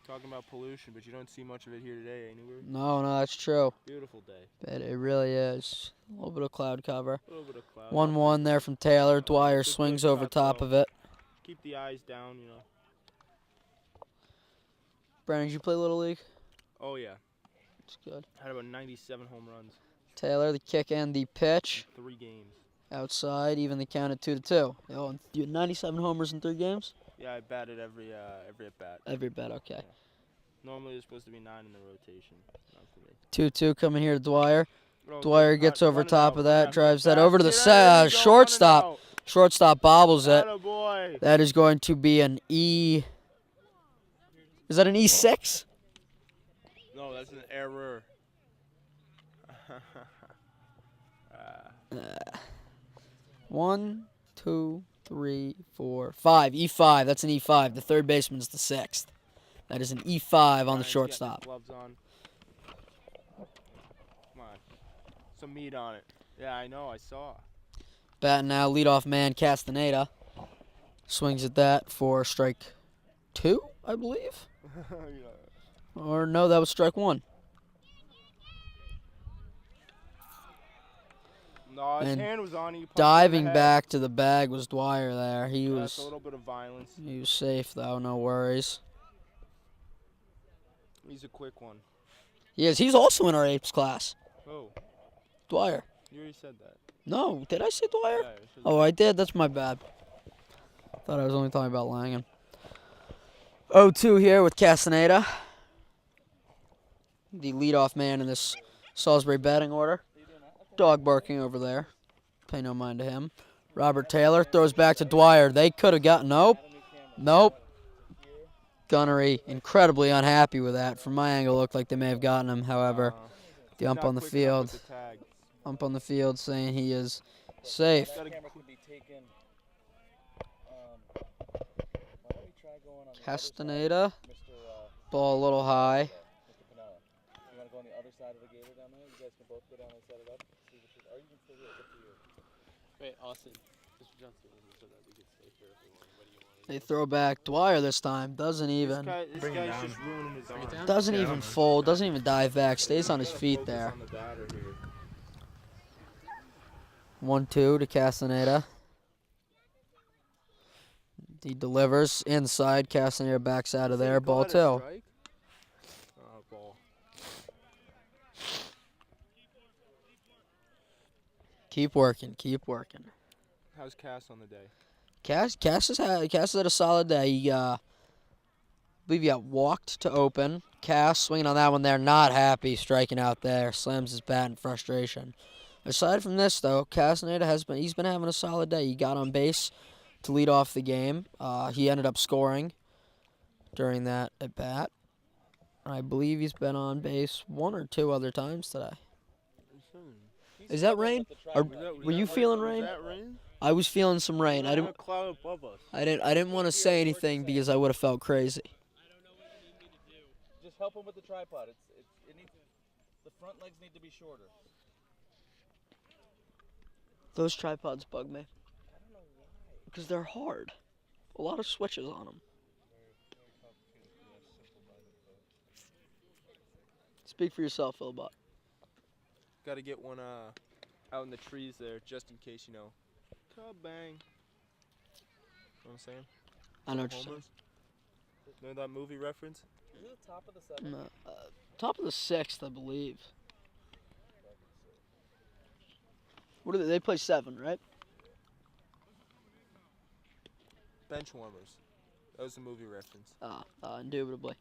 Talking about pollution, but you don't see much of it here today, anywhere. No, that's true. Beautiful day. It really is. A little bit of cloud cover. A little bit of cloud. 1-1 there from Taylor. Dwyer It's a swings good over shot, top though. of it. Keep the eyes down, you know. Brandon, did you play Little League? Oh, yeah. It's good. Had about 97 home runs. Taylor, the kick and the pitch. 3 games. Outside, even the count at 2-2. Oh, and you had 97 homers in 3 games? Yeah, I batted every at bat. Every bet, okay. Normally there's supposed to be 9 in the rotation. Not for me. 2-2 coming here to Dwyer. Oh, Dwyer good. gets over Run it top out, of run that, it drives that out. over to the Get out, there you go, shortstop. run it Shortstop bobbles it. out. Attaboy. That is going to be an E. Is that an E6? No, that's an error. 1, 2, 3, 4, 5. E5. That's an E5. The third baseman's the 6th. That is an E5 on the Ryan's getting his shortstop. Gloves on. Come on. Some meat on it. Yeah, I know. I saw. Batting now, leadoff man Castaneda. Swings at that for strike 2, I believe. Yeah. Or no, that was strike 1. No, his And hand was on. He punched him in the Diving head. back to the bag was Dwyer there. He Yeah, it's a was little bit of violence. safe though, no worries. He's a quick one. He is. He's also in our apes class. Oh, Dwyer. you already said that. No, did I say Dwyer? Yeah, you should've- Oh, I did. That's my bad. Thought I was only talking about Langan. 0-2 here with Castaneda, the leadoff man in this Salisbury batting order. Dog barking over there. Pay no mind to him. Robert Taylor throws back to Dwyer. They could have gotten. Nope. Gunnery incredibly unhappy with that. From my angle, it looked like they may have gotten him. However, the ump not on the quick enough with field, the tag. saying he is safe. That camera could be taken. Why don't we try going on the Castaneda, other side, Mr. ball a little high. Mr. Pinella? You want to go on the other side of the gator down there? You guys can both go down and set it up. See what you, or you can stay here. It's up to you. Wait, Austin. Mr. Johnson so that we could stay here if we want. What do you want? They throw back Dwyer this time. Doesn't even. This Bring it guy's down. just ruining his arm. down? Doesn't Yeah, I even don't know. fold. Doesn't even dive back. Stays on his Gotta feet focus there. on the batter here. 1-2 to Castaneda. He delivers inside. Castaneda backs out of there. Ball 2. Oh, ball. Keep working. Keep working. How's Cass on the day? Cass has had a solid day. He, I believe he got walked to open. Cass swinging on that one there. Not happy striking out there. Slams his bat in frustration. Aside from this, though, Castaneda he's been having a solid day. He got on base to lead off the game. He ended up scoring during that at bat. I believe he's been on base 1 or 2 other times today. Is that rain? Were you feeling rain? Was that rain? I was feeling some rain. I didn't. A cloud above us. I didn't want to say anything because I would have felt crazy. Just help him with the tripod. It needs, the front legs need to be shorter. Those tripods bug me. Because they're hard. A lot of switches on them. Speak for yourself, Philbot. Got to get one out in the trees there, just in case, you know. Bang. Know what I'm saying? I know what you're saying. Homers. Know that movie reference? Is it the top of the 7th? No, top of the 6th, I believe. What are they? They play 7, right? Bench warmers. That was the movie reference. Indubitably.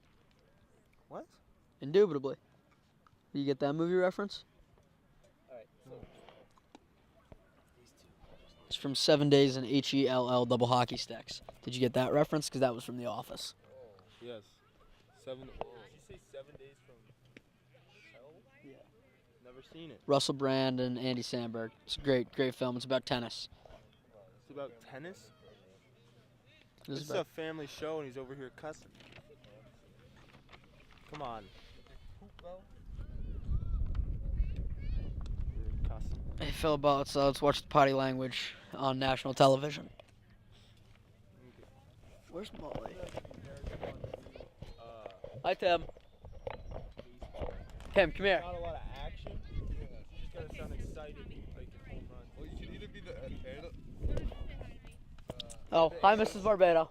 What? Indubitably. You get that movie reference? It's from 7 Days in HELL double hockey sticks. Did you get that reference? Because that was from The Office. Yes. Did you say 7 days from hell? Yeah. Never seen it. Russell Brand and Andy Samberg. It's a great film. It's about tennis. It's about tennis? This This is is about- a family show and he's over here cussing. Come on. You're cussing. Hey, Philip, let's watch the potty language on national television. Where's Molly? Hi, Tim. Tim, come here. Not a lot of action. You just gotta sound excited like the home run. Well, you should either be the Oh, hi, Mrs. Barbado.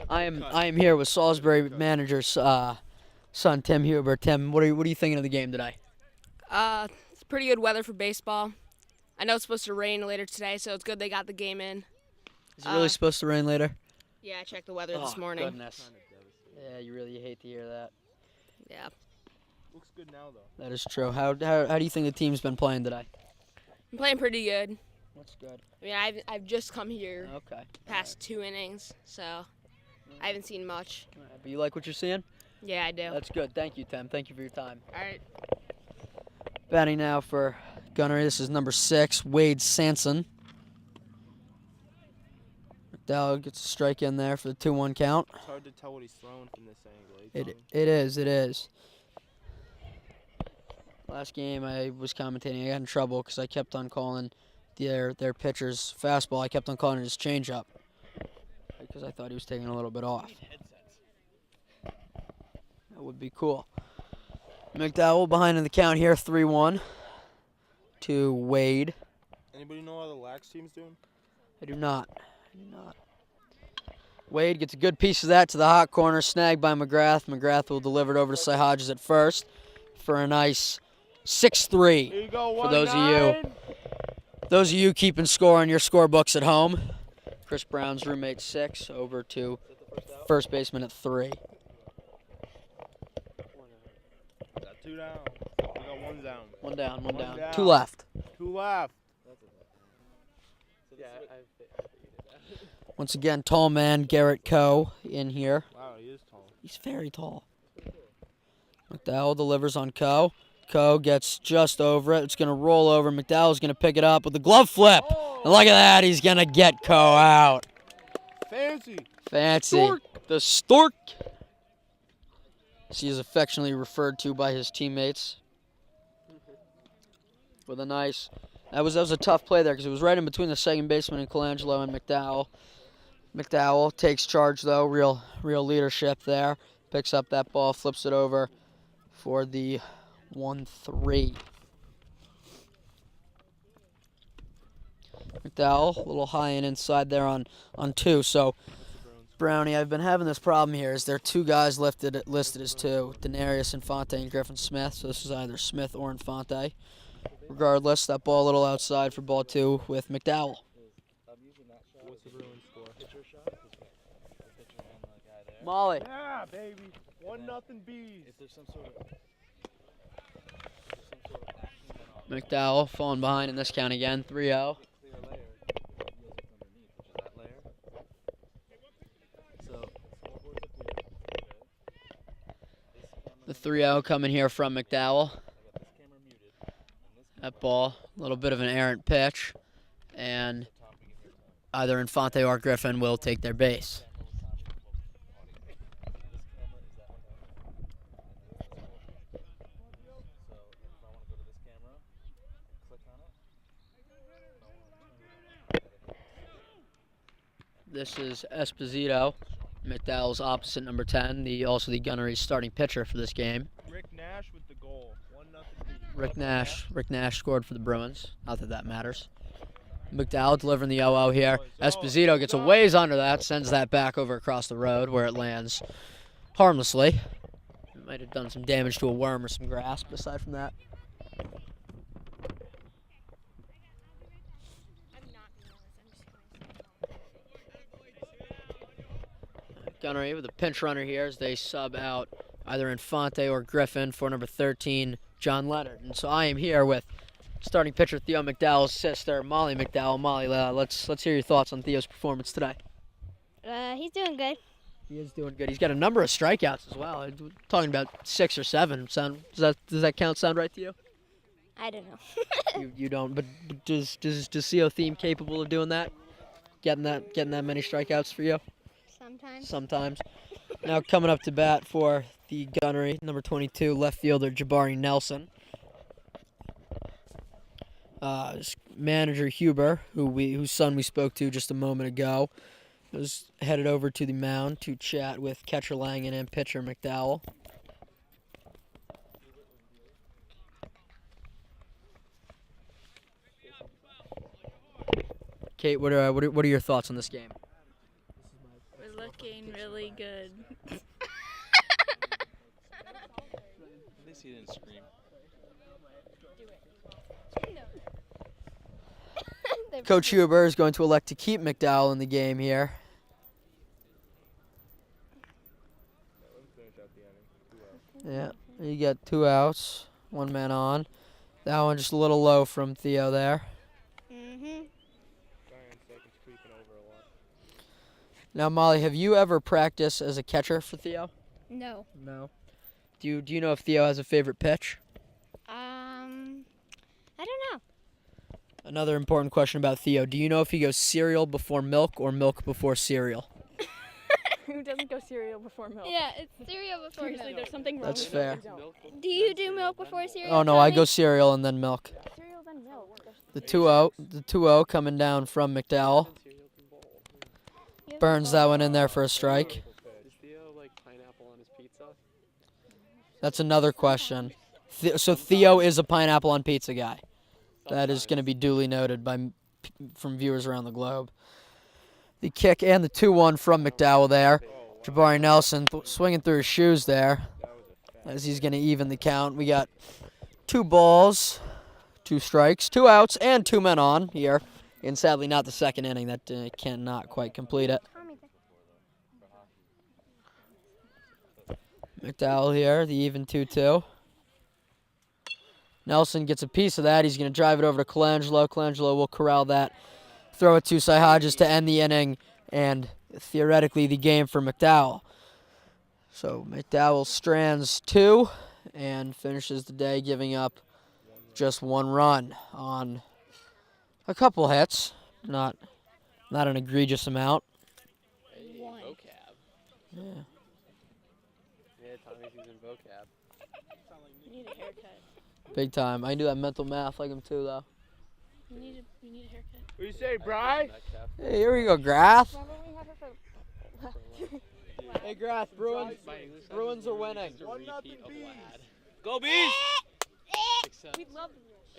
I am here with Salisbury manager's son, Tim Huber. Tim, what are you thinking of the game today? It's pretty good weather for baseball. I know it's supposed to rain later today, so it's good they got the game in. Is it really supposed to rain later? Yeah, I checked the weather this Oh, morning. goodness. Yeah, you really hate to hear that. Yeah. Looks good now though. That is true. How do you think the team's been playing today? I'm playing pretty good. That's good. I mean, I've just come here Okay. past 2 innings, so I haven't seen much. All right. But you like what you're seeing? Yeah, I do. That's good. Thank you, Tim. Thank you for your time. All right. Batting now for Gunnery. This is number 6, Wade Sanson. McDowell gets a strike in there for the 2-1 count. It's hard to tell what he's throwing from this angle. It is. Last game I was commentating. I got in trouble because I kept on calling their pitcher's fastball. I kept on calling it his changeup because I thought he was taking a little bit off. That would be cool. McDowell behind in the count here, 3-1 to Wade. Anybody know how the Lax team's doing? I do not. Wade gets a good piece of that to the hot corner, snagged by McGrath. McGrath will deliver it over to Cy Hodges at first for a nice 6-3. Here you go, For those of you keeping score on your scorebooks at home. Chris Brown's roommate 6 over to first baseman at 3. Got 2 down. We got 1 down. One down. One down. 2 left. 2 left. Yeah, I Once again, tall man Garrett Coe in here. Wow, he is tall. He's very tall. McDowell delivers on Coe. Coe gets just over it. It's going to roll over. McDowell's going to pick it up with a glove flip. And look at that. He's going to get Coe out. Fancy. Fancy. The Stork. He is affectionately referred to by his teammates. With a nice... That was a tough play there because it was right in between the second baseman and Colangelo and McDowell. McDowell takes charge, though. Real leadership there. Picks up that ball, flips it over for the 1-3. McDowell, a little high and inside there on 2. So, Brownie, I've been having this problem here. Is there 2 guys listed as 2, Denarius Infante and Griffin Smith. So this is either Smith or Infante. Regardless, that ball a little outside for ball 2 with McDowell. What's the Bruins score? Molly. Yeah, baby. 1-0 Bees. If there's some sort of action then I'll McDowell falling behind in this count again, 3-0. clear a layer, yields what's underneath, which is that layer. So scoreboard's up here. The 3-0 coming here from McDowell. I got this camera muted. And this That ball, a little bit of an errant pitch, and Tom, we can hear Tom. either Infante or Griffin will take their base. This is Esposito, McDowell's opposite number 10, also the Gunnery starting pitcher for this game. Rick Nash with the goal. 1-0 Bees. Rick Nash scored for the Bruins. Not that that matters. McDowell delivering the 0-0 here. Esposito gets a ways under that, sends that back over across the road where it lands harmlessly. It might have done some damage to a worm or some grass, but aside from that. Gunnery with a pinch runner here as they sub out either Infante or Griffin for number 13, John Leonard. And so I am here with Starting pitcher Theo McDowell's sister, Molly McDowell. Molly, let's hear your thoughts on Theo's performance today. He's doing good. He is doing good. He's got a number of strikeouts as well. We're talking about 6 or 7. Does that count sound right to you? I don't know. You don't. But does Theo Theme capable of doing that? Getting that many strikeouts for you? Sometimes. Sometimes. Now coming up to bat for the Gunnery, number 22, left fielder Jabari Nelson. Manager Huber, whose son we spoke to just a moment ago, was headed over to the mound to chat with catcher Langen and pitcher McDowell. Kate, what are your thoughts on this game? We're looking really good. At least he didn't scream. Coach Huber is going to elect to keep McDowell in the game here. Yeah, you got 2 outs, 1 man on. That one just a little low from Theo there. Now, Molly, have you ever practiced as a catcher for Theo? No. No. Do you know if Theo has a favorite pitch? I don't know. Another important question about Theo. Do you know if he goes cereal before milk or milk before cereal? Who doesn't go cereal before milk? Yeah, it's cereal before Seriously, milk. there's something wrong That's with fair. milk. Do you do milk before cereal? Oh, no, I Tommy? go cereal and then milk. Cereal then milk. The 2-0 coming down from McDowell. Burns that one in there for a strike. Does Theo like pineapple on his pizza? That's another question. So Theo is a pineapple on pizza guy. That is going to be duly noted from viewers around the globe. The kick and the 2-1 from McDowell there. Jabari Nelson swinging through his shoes there as he's going to even the count. We got 2 balls, 2 strikes, 2 outs, and 2 men on here. And sadly not the second inning. That cannot quite complete it. McDowell here, the even 2-2. Nelson gets a piece of that. He's going to drive it over to Colangelo. Colangelo will corral that. Throw it to Cy Hodges to end the inning and theoretically the game for McDowell. So McDowell strands 2 and finishes the day giving up just 1 run on a couple hits. Not an egregious amount. Hey, One. vocab. Yeah. Yeah, Tommy's using vocab. You need a haircut. Big time. I can do that mental math like him too, though. You need a haircut. What do you say, Bry? Hey, here we go, Grath. Remember we have it for Hey, Grath, Bruins are winning. 1-0 bees. Go Bees! Except, We love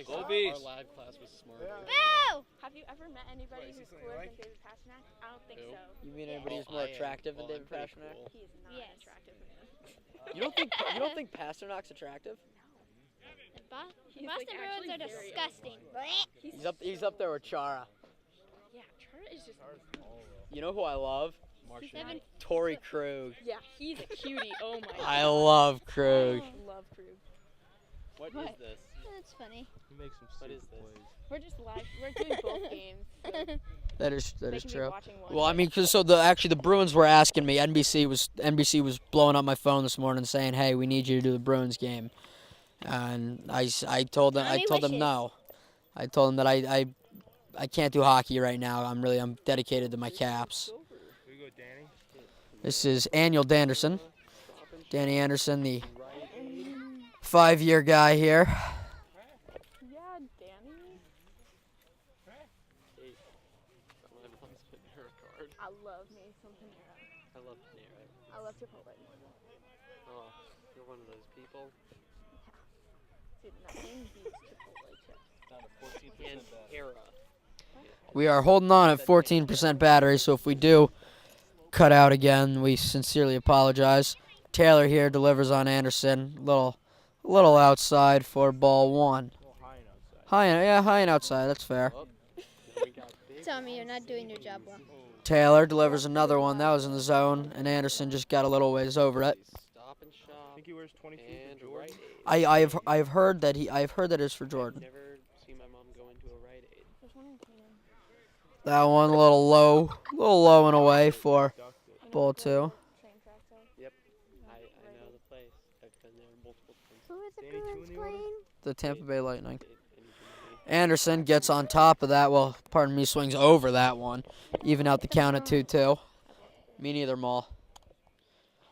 Go our Bees! lad class was smarter. Boo! Have you ever met anybody who's cooler than David Pasternak? I don't think Who? so. You mean anybody who's Well, more I am. attractive than Well, David I'm pretty Pasternak? cool. He is not Yes. an attractive man. You don't think Pasternak's attractive? He's Boston like Bruins are actually very disgusting. He's up there with Chara. Yeah, Chara is just. You know who I love? Seven. Torrey Krug. Yeah, he's a cutie. Oh my god. I love Krug. Love Krug. What is What? this? That's funny. He makes some What is stupid this? plays. We're just live. We're doing both games. So That is they can be true. watching one. Well, I mean, cause the Bruins were asking me. NBC was blowing up my phone this morning saying, "Hey, we need you to do the Bruins game," and I told them Johnny wishes. no. I told them that I can't do hockey right now. I'm dedicated to my Caps. Here you go, Danny. This is Daniel Danderson. Danny Anderson, the 5-year guy here. Yeah, Danny. Hey, my mom's putting her a card. I love me some Panera. I love Panera. I love Chipotle. Oh, you're one of those people. Dude, nothing beats Chipotle chips. Down to 14% And back. era. We are holding on at 14% battery, so if we do cut out again, we sincerely apologize. Taylor here delivers on Anderson. Little outside for ball 1. High and outside. That's fair. Oh, then we got big. Tommy, you're not doing your job well. Taylor delivers another one. That was in the zone, and Anderson just got a little ways over it. Stop and I shop. think he wears 22 And for Jordan. right. I've heard that it's for I've Jordan. never seen That one a little low and away for ball two. Yep. I know the place. I've been there multiple times. Who are the Danny, two Bruins in the order? playing? The Tampa Bay Lightning. And Anderson gets on top of that. Well, pardon me, swings over that one. Even out the count at 2-2. Me neither, Maul.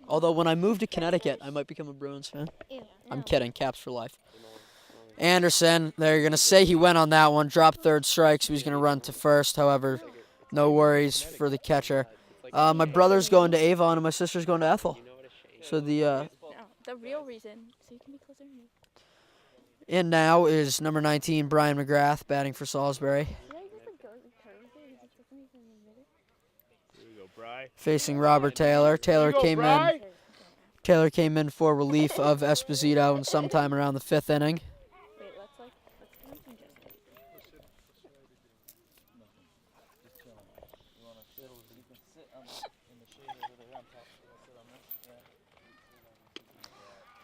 Although when I move to Connecticut, I might become a Bruins fan. Ew, I'm no. kidding. Caps for life. Anderson, they're going to say he went on that one. Dropped third strike, so he's going to run to first. However, no worries for the catcher. My brother's going to Avon and my sister's going to Ethel. So No, the real reason, so you can be closer to me. in now is number 19, Brian McGrath, batting for Salisbury. Should I just like go curve it? Is it for some reason in the middle? Here we go, Bry. Facing Robert Taylor. Taylor came in for relief of Esposito in sometime around the 5th inning. Wait, let's do some just. Just chilling. You wanna sit? You can sit in the shade over there on top. You wanna sit on this?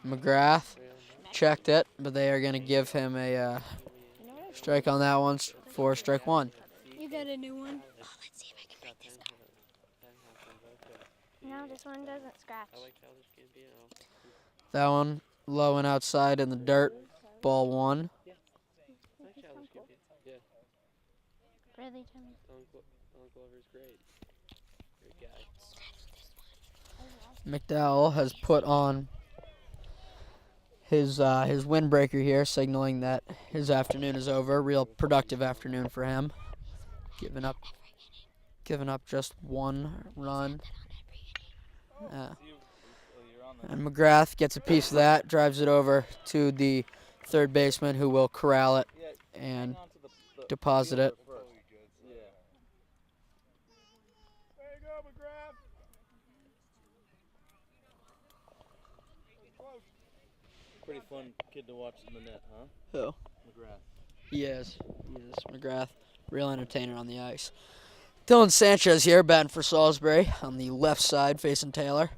Yeah. McGrath checked it, but they are going to give him a strike on that one for strike one. You got a new one? Oh, let's see if I can break this guy. No, this one doesn't scratch. I like Childish Gambino. That one low and outside in the dirt. Ball one. I like Childish Gambino. Yeah. Really, Timmy? Alan Glover's great. Great guy. McDowell has put on his windbreaker here, signaling that his afternoon is over. Real productive afternoon for him. Giving up just one run. And McGrath gets a piece of that, drives it over to the third baseman, who will corral it and deposit it. Yeah. There you go, McGrath. Pretty fun kid to watch in the net, huh? Who? McGrath. He is. McGrath, real entertainer on the ice. Dylan Sanchez here, batting for Salisbury on the left side, facing Taylor.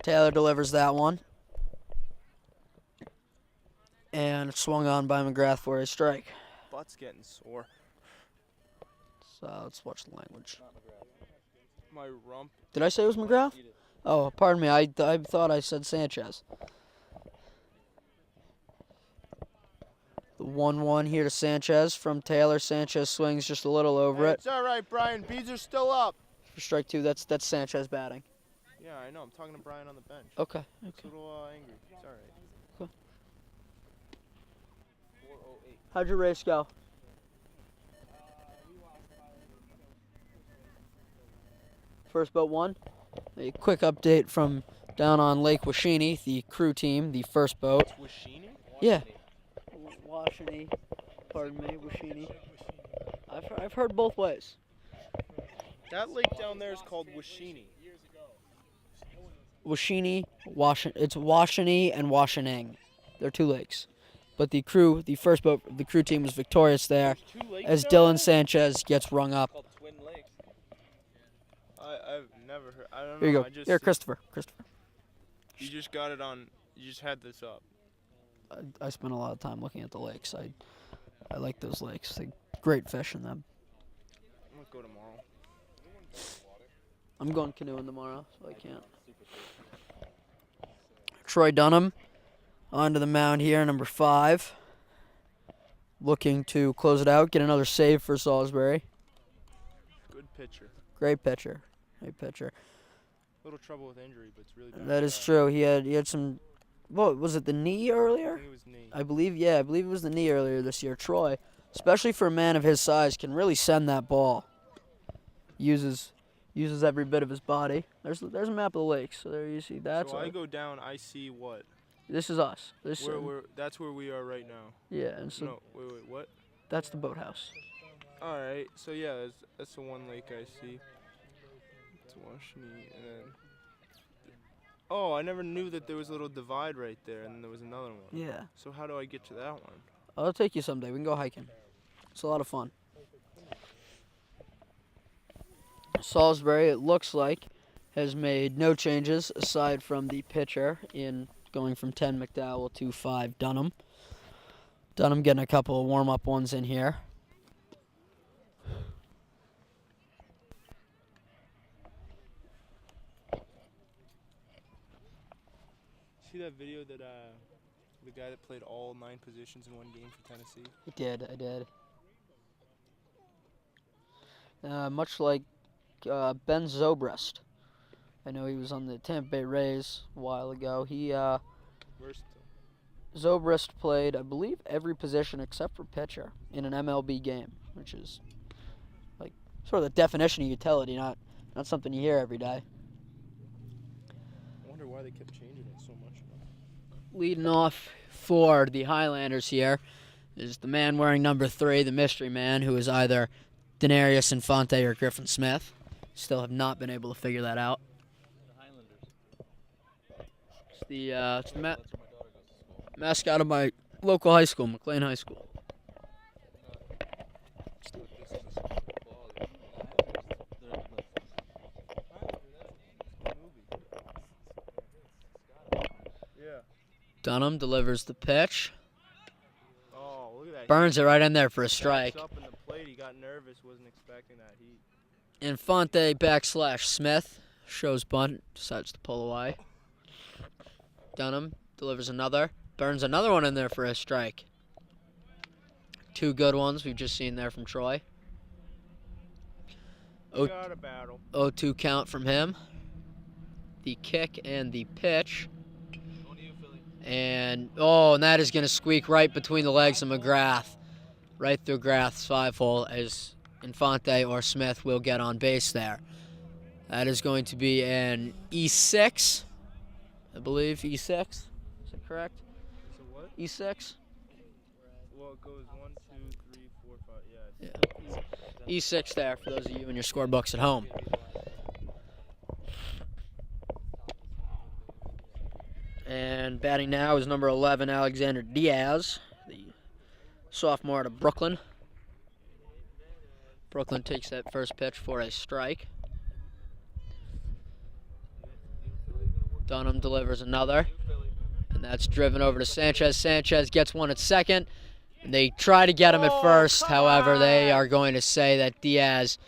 Taylor delivers that one. And swung on by McGrath for a strike. Butt's getting sore. So let's watch the language. My rump. Did I say it was McGrath? Oh, pardon me. I thought I said Sanchez. The 1-1 here to Sanchez from Taylor. Sanchez swings just a little over it. It's all right, Brian. Bees are still up. For strike two, that's Sanchez batting. Yeah, I know. I'm talking to Brian on the bench. Okay. He's a little angry. It's all right. 408. How'd your race go? First boat won. A quick update from down on Lake Washini, the crew team, the first boat. Washini? Yeah. Washini. Pardon me, Washini. I've heard both ways. That lake down there is called Washini. Washini, it's Washini and Washining. They're two lakes. But the first boat, the crew team was victorious there There's 2 lakes as down Dylan there? Sanchez gets rung up. Called Twin Lakes. I've never heard. I don't know. Here you I go. just Here, Christopher. You just got it on. You just had this up. I spent a lot of time looking at the lakes. I like those lakes. They great fish in them. I'm gonna go tomorrow. I'm going canoeing tomorrow, so I can't. Troy Dunham onto the mound here, number 5. Looking to close it out, get another save for Salisbury. Good pitcher. Great pitcher. Great pitcher. Little trouble with injury, but it's really bad. That is true. He had some. What was it? The knee I earlier? think it was knee. I believe it was the knee earlier this year. Troy, especially for a man of his size, can really send that ball. Uses every bit of his body. There's a map of the lake, so there you see that. So I go down. I see what? This is us. That's where we are right now. Yeah, and so No, wait, what? that's the boathouse. All right. So yeah, that's the one lake I see. It's Washini, and then. Oh, I never knew that there was a little divide right there, and there was another one. Yeah. So how do I get to that one? I'll take you someday. We can go hiking. It's a lot of fun. Salisbury, it looks like, has made no changes aside from the pitcher in going from 10 McDowell to 5 Dunham. Dunham getting a couple of warm-up ones in here. video that the guy that played all 9 positions in one game for Tennessee? I did. Much like Ben Zobrist. I know he was on the Tampa Bay Rays a while ago. Versatile. Zobrist played, I believe, every position except for pitcher in an MLB game, which is like sort of the definition of utility, not something you hear every day. I wonder why they kept changing it so much. Leading off for the Highlanders here is the man wearing number 3, the mystery man, who is either Denarius Infante or Griffin Smith. Still have not been able to figure that out. The Highlanders. It's the That's where my daughter goes to school. mascot of my local high school, McLean High School. Yeah. Dunham delivers the pitch. Oh, look at that. Burns it right in there for a strike. Up in the plate. He got nervous. Wasn't expecting that heat. Infante / Smith shows bunt, decides to pull away. Dunham delivers another. Burns another one in there for a strike. 2 good ones we've just seen there from Troy. Got a battle. 0-2 count from him. The kick and the pitch. Going to you, Philly. And that is going to squeak right between the legs of McGrath. Right through Grath's 5-hole as Infante or Smith will get on base there. That is going to be an E6, I believe. E6, is that correct? So what? E6? Well, it goes 1, 2, 3, 4, 5. Yeah. Yeah. E6 there for those of you in your scorebooks at home. And batting now is number 11, Alexander Diaz, the sophomore out of Brooklyn. Brooklyn takes that first pitch for a strike. Dunham delivers another, and that's driven over to Sanchez. Sanchez gets one at second, and they try to get him at first. However, they are going to say that Diaz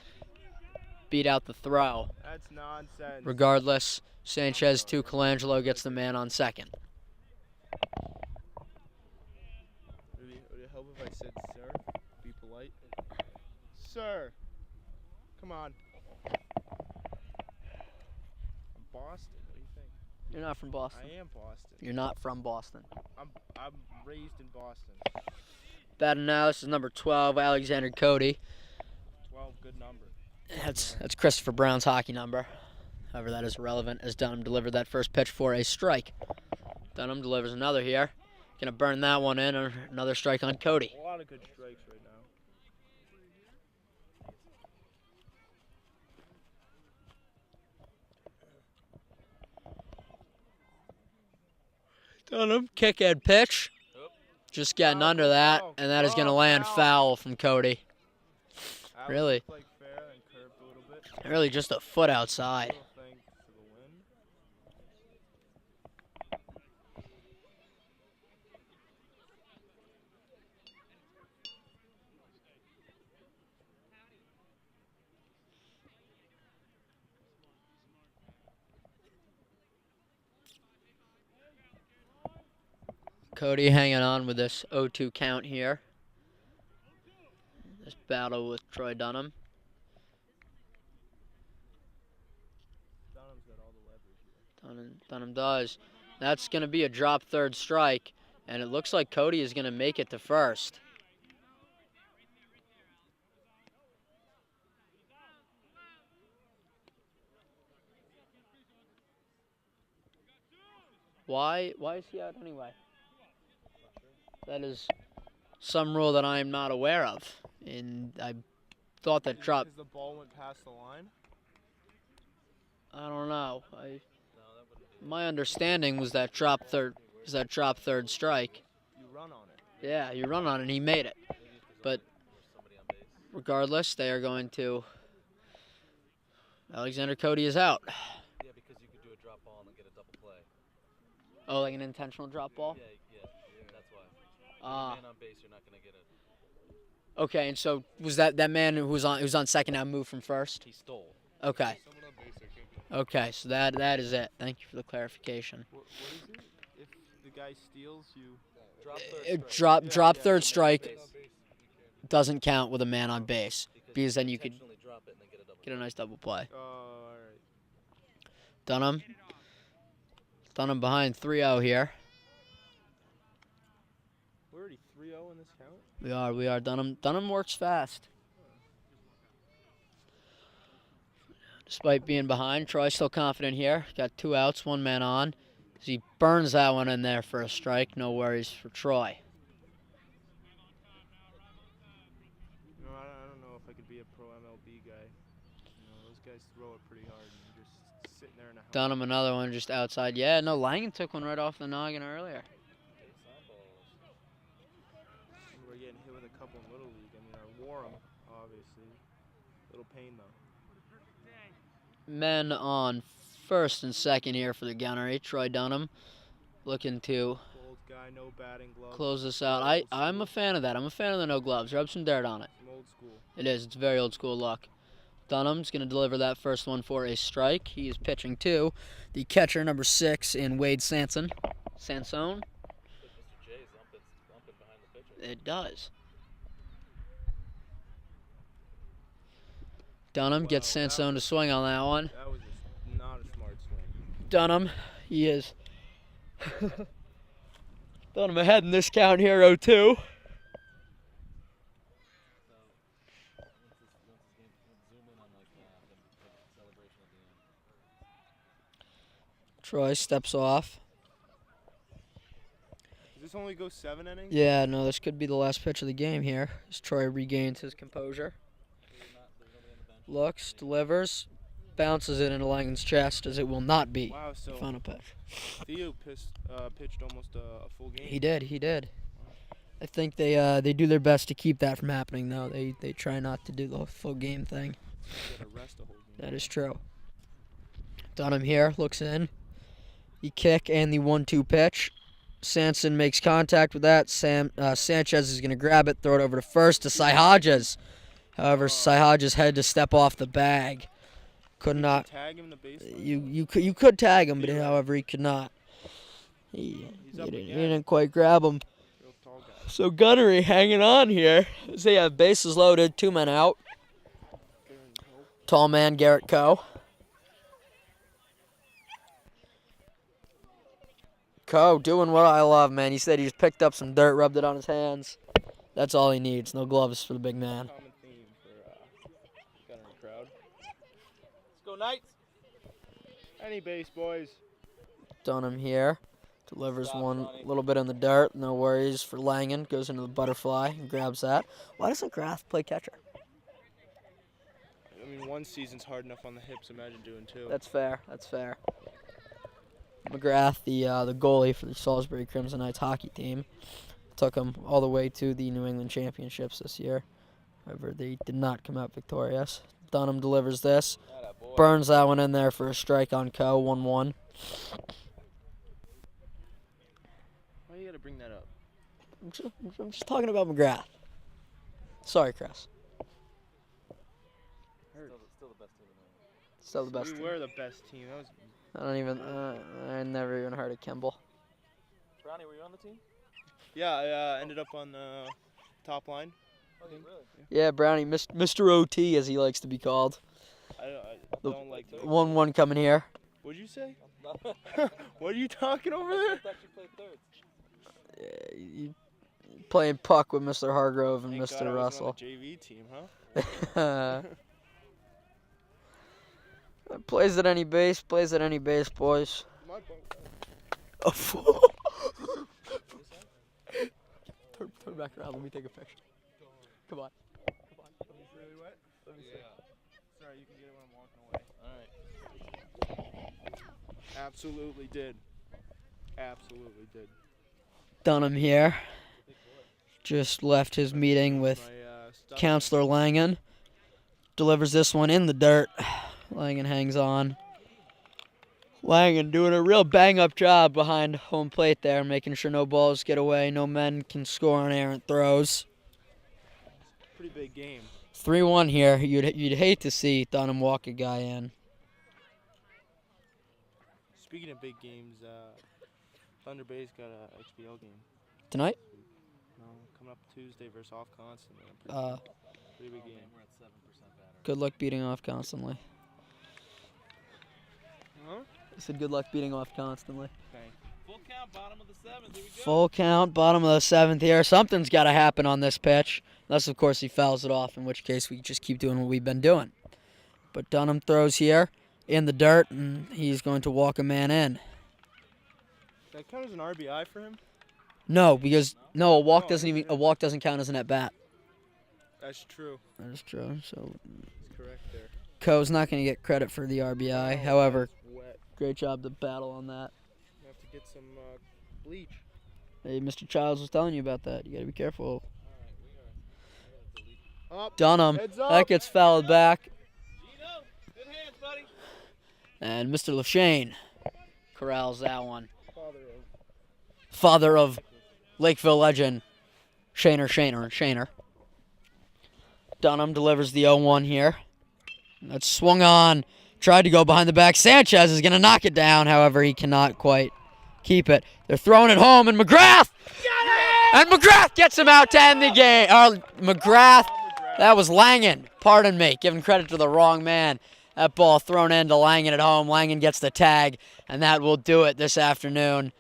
beat out the throw. That's nonsense. Regardless, Sanchez to Colangelo gets the man on second. Would it help if I said sir? Be polite. Sir. Come on. I'm Boston. What do you think? You're not from Boston. I am Boston. You're not from Boston. I'm raised in Boston. Batting now, this is number 12, Alexander Cody. 12, good number. That's Christopher Brown's hockey number. However, that is irrelevant as Dunham delivered that first pitch for a strike. Dunham delivers another here. Gonna burn that one in. Another strike on Cody. A lot of good strikes right now. Dunham, kick and pitch. Just getting under that, and that is gonna land foul from Cody. That Really? looked like fair and curved a little bit. Really just a foot outside. Little thing for the win. Cody hanging on with this 0-2 count here. This battle with Troy Dunham. Dunham's got all the leverage here. Dunham does. That's going to be a drop third strike, and it looks like Cody is going to make it to first. Why is he out anyway? That is some rule that I am not aware of. And I thought that drop. Because the ball went past the line? I don't know. My understanding was that drop third strike. You run on it. Yeah, you run on it and he made it. But regardless, they are going to. Alexander Cody is out. Yeah, because you could do a drop ball and get a double play. Oh, like an intentional drop ball? Yeah, that's why. Ah. Man on base, you're not gonna get it. Okay, and so was that man who's on second now moved from first? He stole. Okay. Someone on base there can't be. Okay, so that is it. Thank you for the clarification. What is it? guy steals, you Drop third strike. Drop Yeah, third yeah, strike Base. doesn't count with a man on base because then you you could intentionally drop it and then get a double. get a nice double play. Oh, all right. Dunham behind 3-0 here. We're already 3-0 in this count. We are. Dunham works fast. Despite being behind, Troy's still confident here. Got 2 outs, 1 man on. As he burns that one in there for a strike. No worries for Troy. No, I don't know if I could be a pro MLB guy. Those guys throw it pretty hard, and you're just sitting there in a house. Dunham another one just outside. Yeah, no, Langen took one right off the noggin earlier. We're getting hit with a couple in Little League. I mean, I wore them, obviously. Little pain, though. Men on first and second here for the Gunnery. Troy Dunham looking to Old guy, no batting gloves. close this out. I'm a fan of that. I'm a fan of the no gloves. Rub some dirt on it. Some old school. It is. It's very old school look. Dunham's going to deliver that first one for a strike. He is pitching to the catcher, number 6, in Wade Sansone. Mr. J's bumping behind the pitcher. It does. Dunham gets Sansone to swing on that one. That was just not a smart swing. Dunham, he is. Dunham ahead in this count here, 0-2. Troy steps off. Does this only go 7 innings? Yeah, no, this could be the last pitch of the game here as Troy regains his composure. Looks, delivers, bounces it into Langen's chest as it will not be Wow, the so final pitch. Theo pitched almost a full game. He did. I think they do their best to keep that from happening, though. They try not to do the full game thing. He had to rest a whole game. That is true. Dunham here, looks in. The kick and the 1-2 pitch. Sanson makes contact with that. Sanchez is going to grab it, throw it over to first to Cy Hodges. However, Cy Hodges had to step off the bag. Could not. Tag him to base. You could tag him, but however he could not. He didn't quite grab him. Real tall guy. So Gunnery hanging on here as they have bases loaded, 2 men out. Tall man Garrett Coe. Coe doing what I love, man. He said he just picked up some dirt, rubbed it on his hands. That's all he needs. No gloves for the big man. Common theme for Gunnery crowd. Let's go Knights. Any base, boys. Dunham here. Delivers one a little bit in the dirt. No worries for Langen. Goes into the butterfly and grabs that. Why doesn't Graff play catcher? I mean, one season's hard enough on the hips. Imagine doing 2. That's fair. McGrath, the goalie for the Salisbury Crimson Knights hockey team, took them all the way to the New England Championships this year. However, they did not come out victorious. Dunham delivers this. Burns that one in there for a strike on Coe, 1-1. Why you gotta bring that up? I'm just talking about McGrath. Sorry, Chris. Still the best team in the league. Still the best We team. were the best team. That was. I never even heard of Kimball. Brownie, were you on the team? Yeah, I ended up on the top line. Oh, you really? Yeah, Brownie, Mr. OT, as he likes to be called. I The don't like. 1-1 coming here. What'd you say? I What are you talking over there? thought you played thirds. You playing puck with Mr. Hargrove and Thank God I Mr. wasn't Russell. on the JV team, huh? Plays at any base, boys. My boat. Oh, turn back around, let me take a picture. Come on. It's really wet. Let me see. Sorry, you can get it when I'm walking away. All right. Absolutely did. Absolutely did. Dunham here. Just left his meeting with My, stuff. Counselor Langen. Delivers this one in the dirt. Langen hangs on. Langen doing a real bang-up job behind home plate there, making sure no balls get away, no men can score on errant throws. Pretty big game. 3-1 here. You'd hate to see Dunham walk a guy in. Speaking of big games, Thunder Bay's got a XBL game. Tonight? No, coming up Tuesday versus off constantly. Pretty big game. We're at 7% battery. Good luck beating off constantly. Huh? I said good luck beating off constantly. Thanks. Full count, bottom of the 7th. Here we go. Full count, bottom of the 7th here. Something's got to happen on this pitch. Unless, of course, he fouls it off, in which case we just keep doing what we've been doing. But Dunham throws here in the dirt, and he's going to walk a man in. That count as an RBI for him? No, because a walk doesn't count as an at bat. That's true. That is true. So He's correct there. Coe's not going to get credit for the RBI. However, It's wet. great job to battle on that. You have to get some bleach. Hey, Mr. Childs was telling you about that. You got to be careful. Up. Dunham, Heads up. that gets fouled back. Gino, good hands, buddy. And Mr. LaShane corrals that one. Father Father of Lakeville legend, Shaner. Dunham delivers the 0-1 here. That's swung on. Tried to go behind the back. Sanchez is going to knock it down. However, he cannot quite keep it. They're throwing it home, and McGrath! And McGrath gets him out to end the game. McGrath, that was Langen. Pardon me, giving credit to the wrong man. That ball thrown into Langen at home. Langen gets the tag, and that will do it this afternoon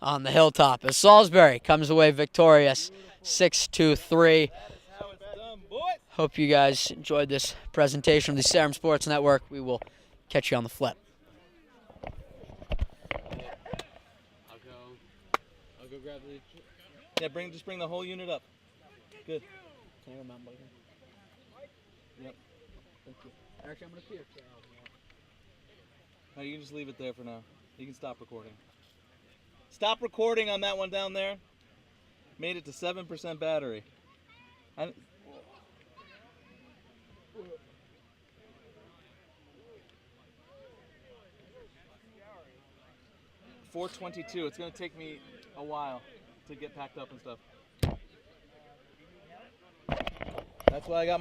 on the Hilltop as Salisbury comes away victorious 6-3. How it's done, boys. Hope you guys enjoyed this presentation of the Sarum Sports Network. We will catch you on the flip. I'll go grab the. Yeah, just bring the whole unit up. Good. Can you remember? Yep. Thank you. Actually, I'm going to clear. No, you can just leave it there for now. You can stop recording. Stop recording on that one down there. Made it to 7% battery. I, 4:22. It's gonna take me a while to get packed up and stuff. That's why I got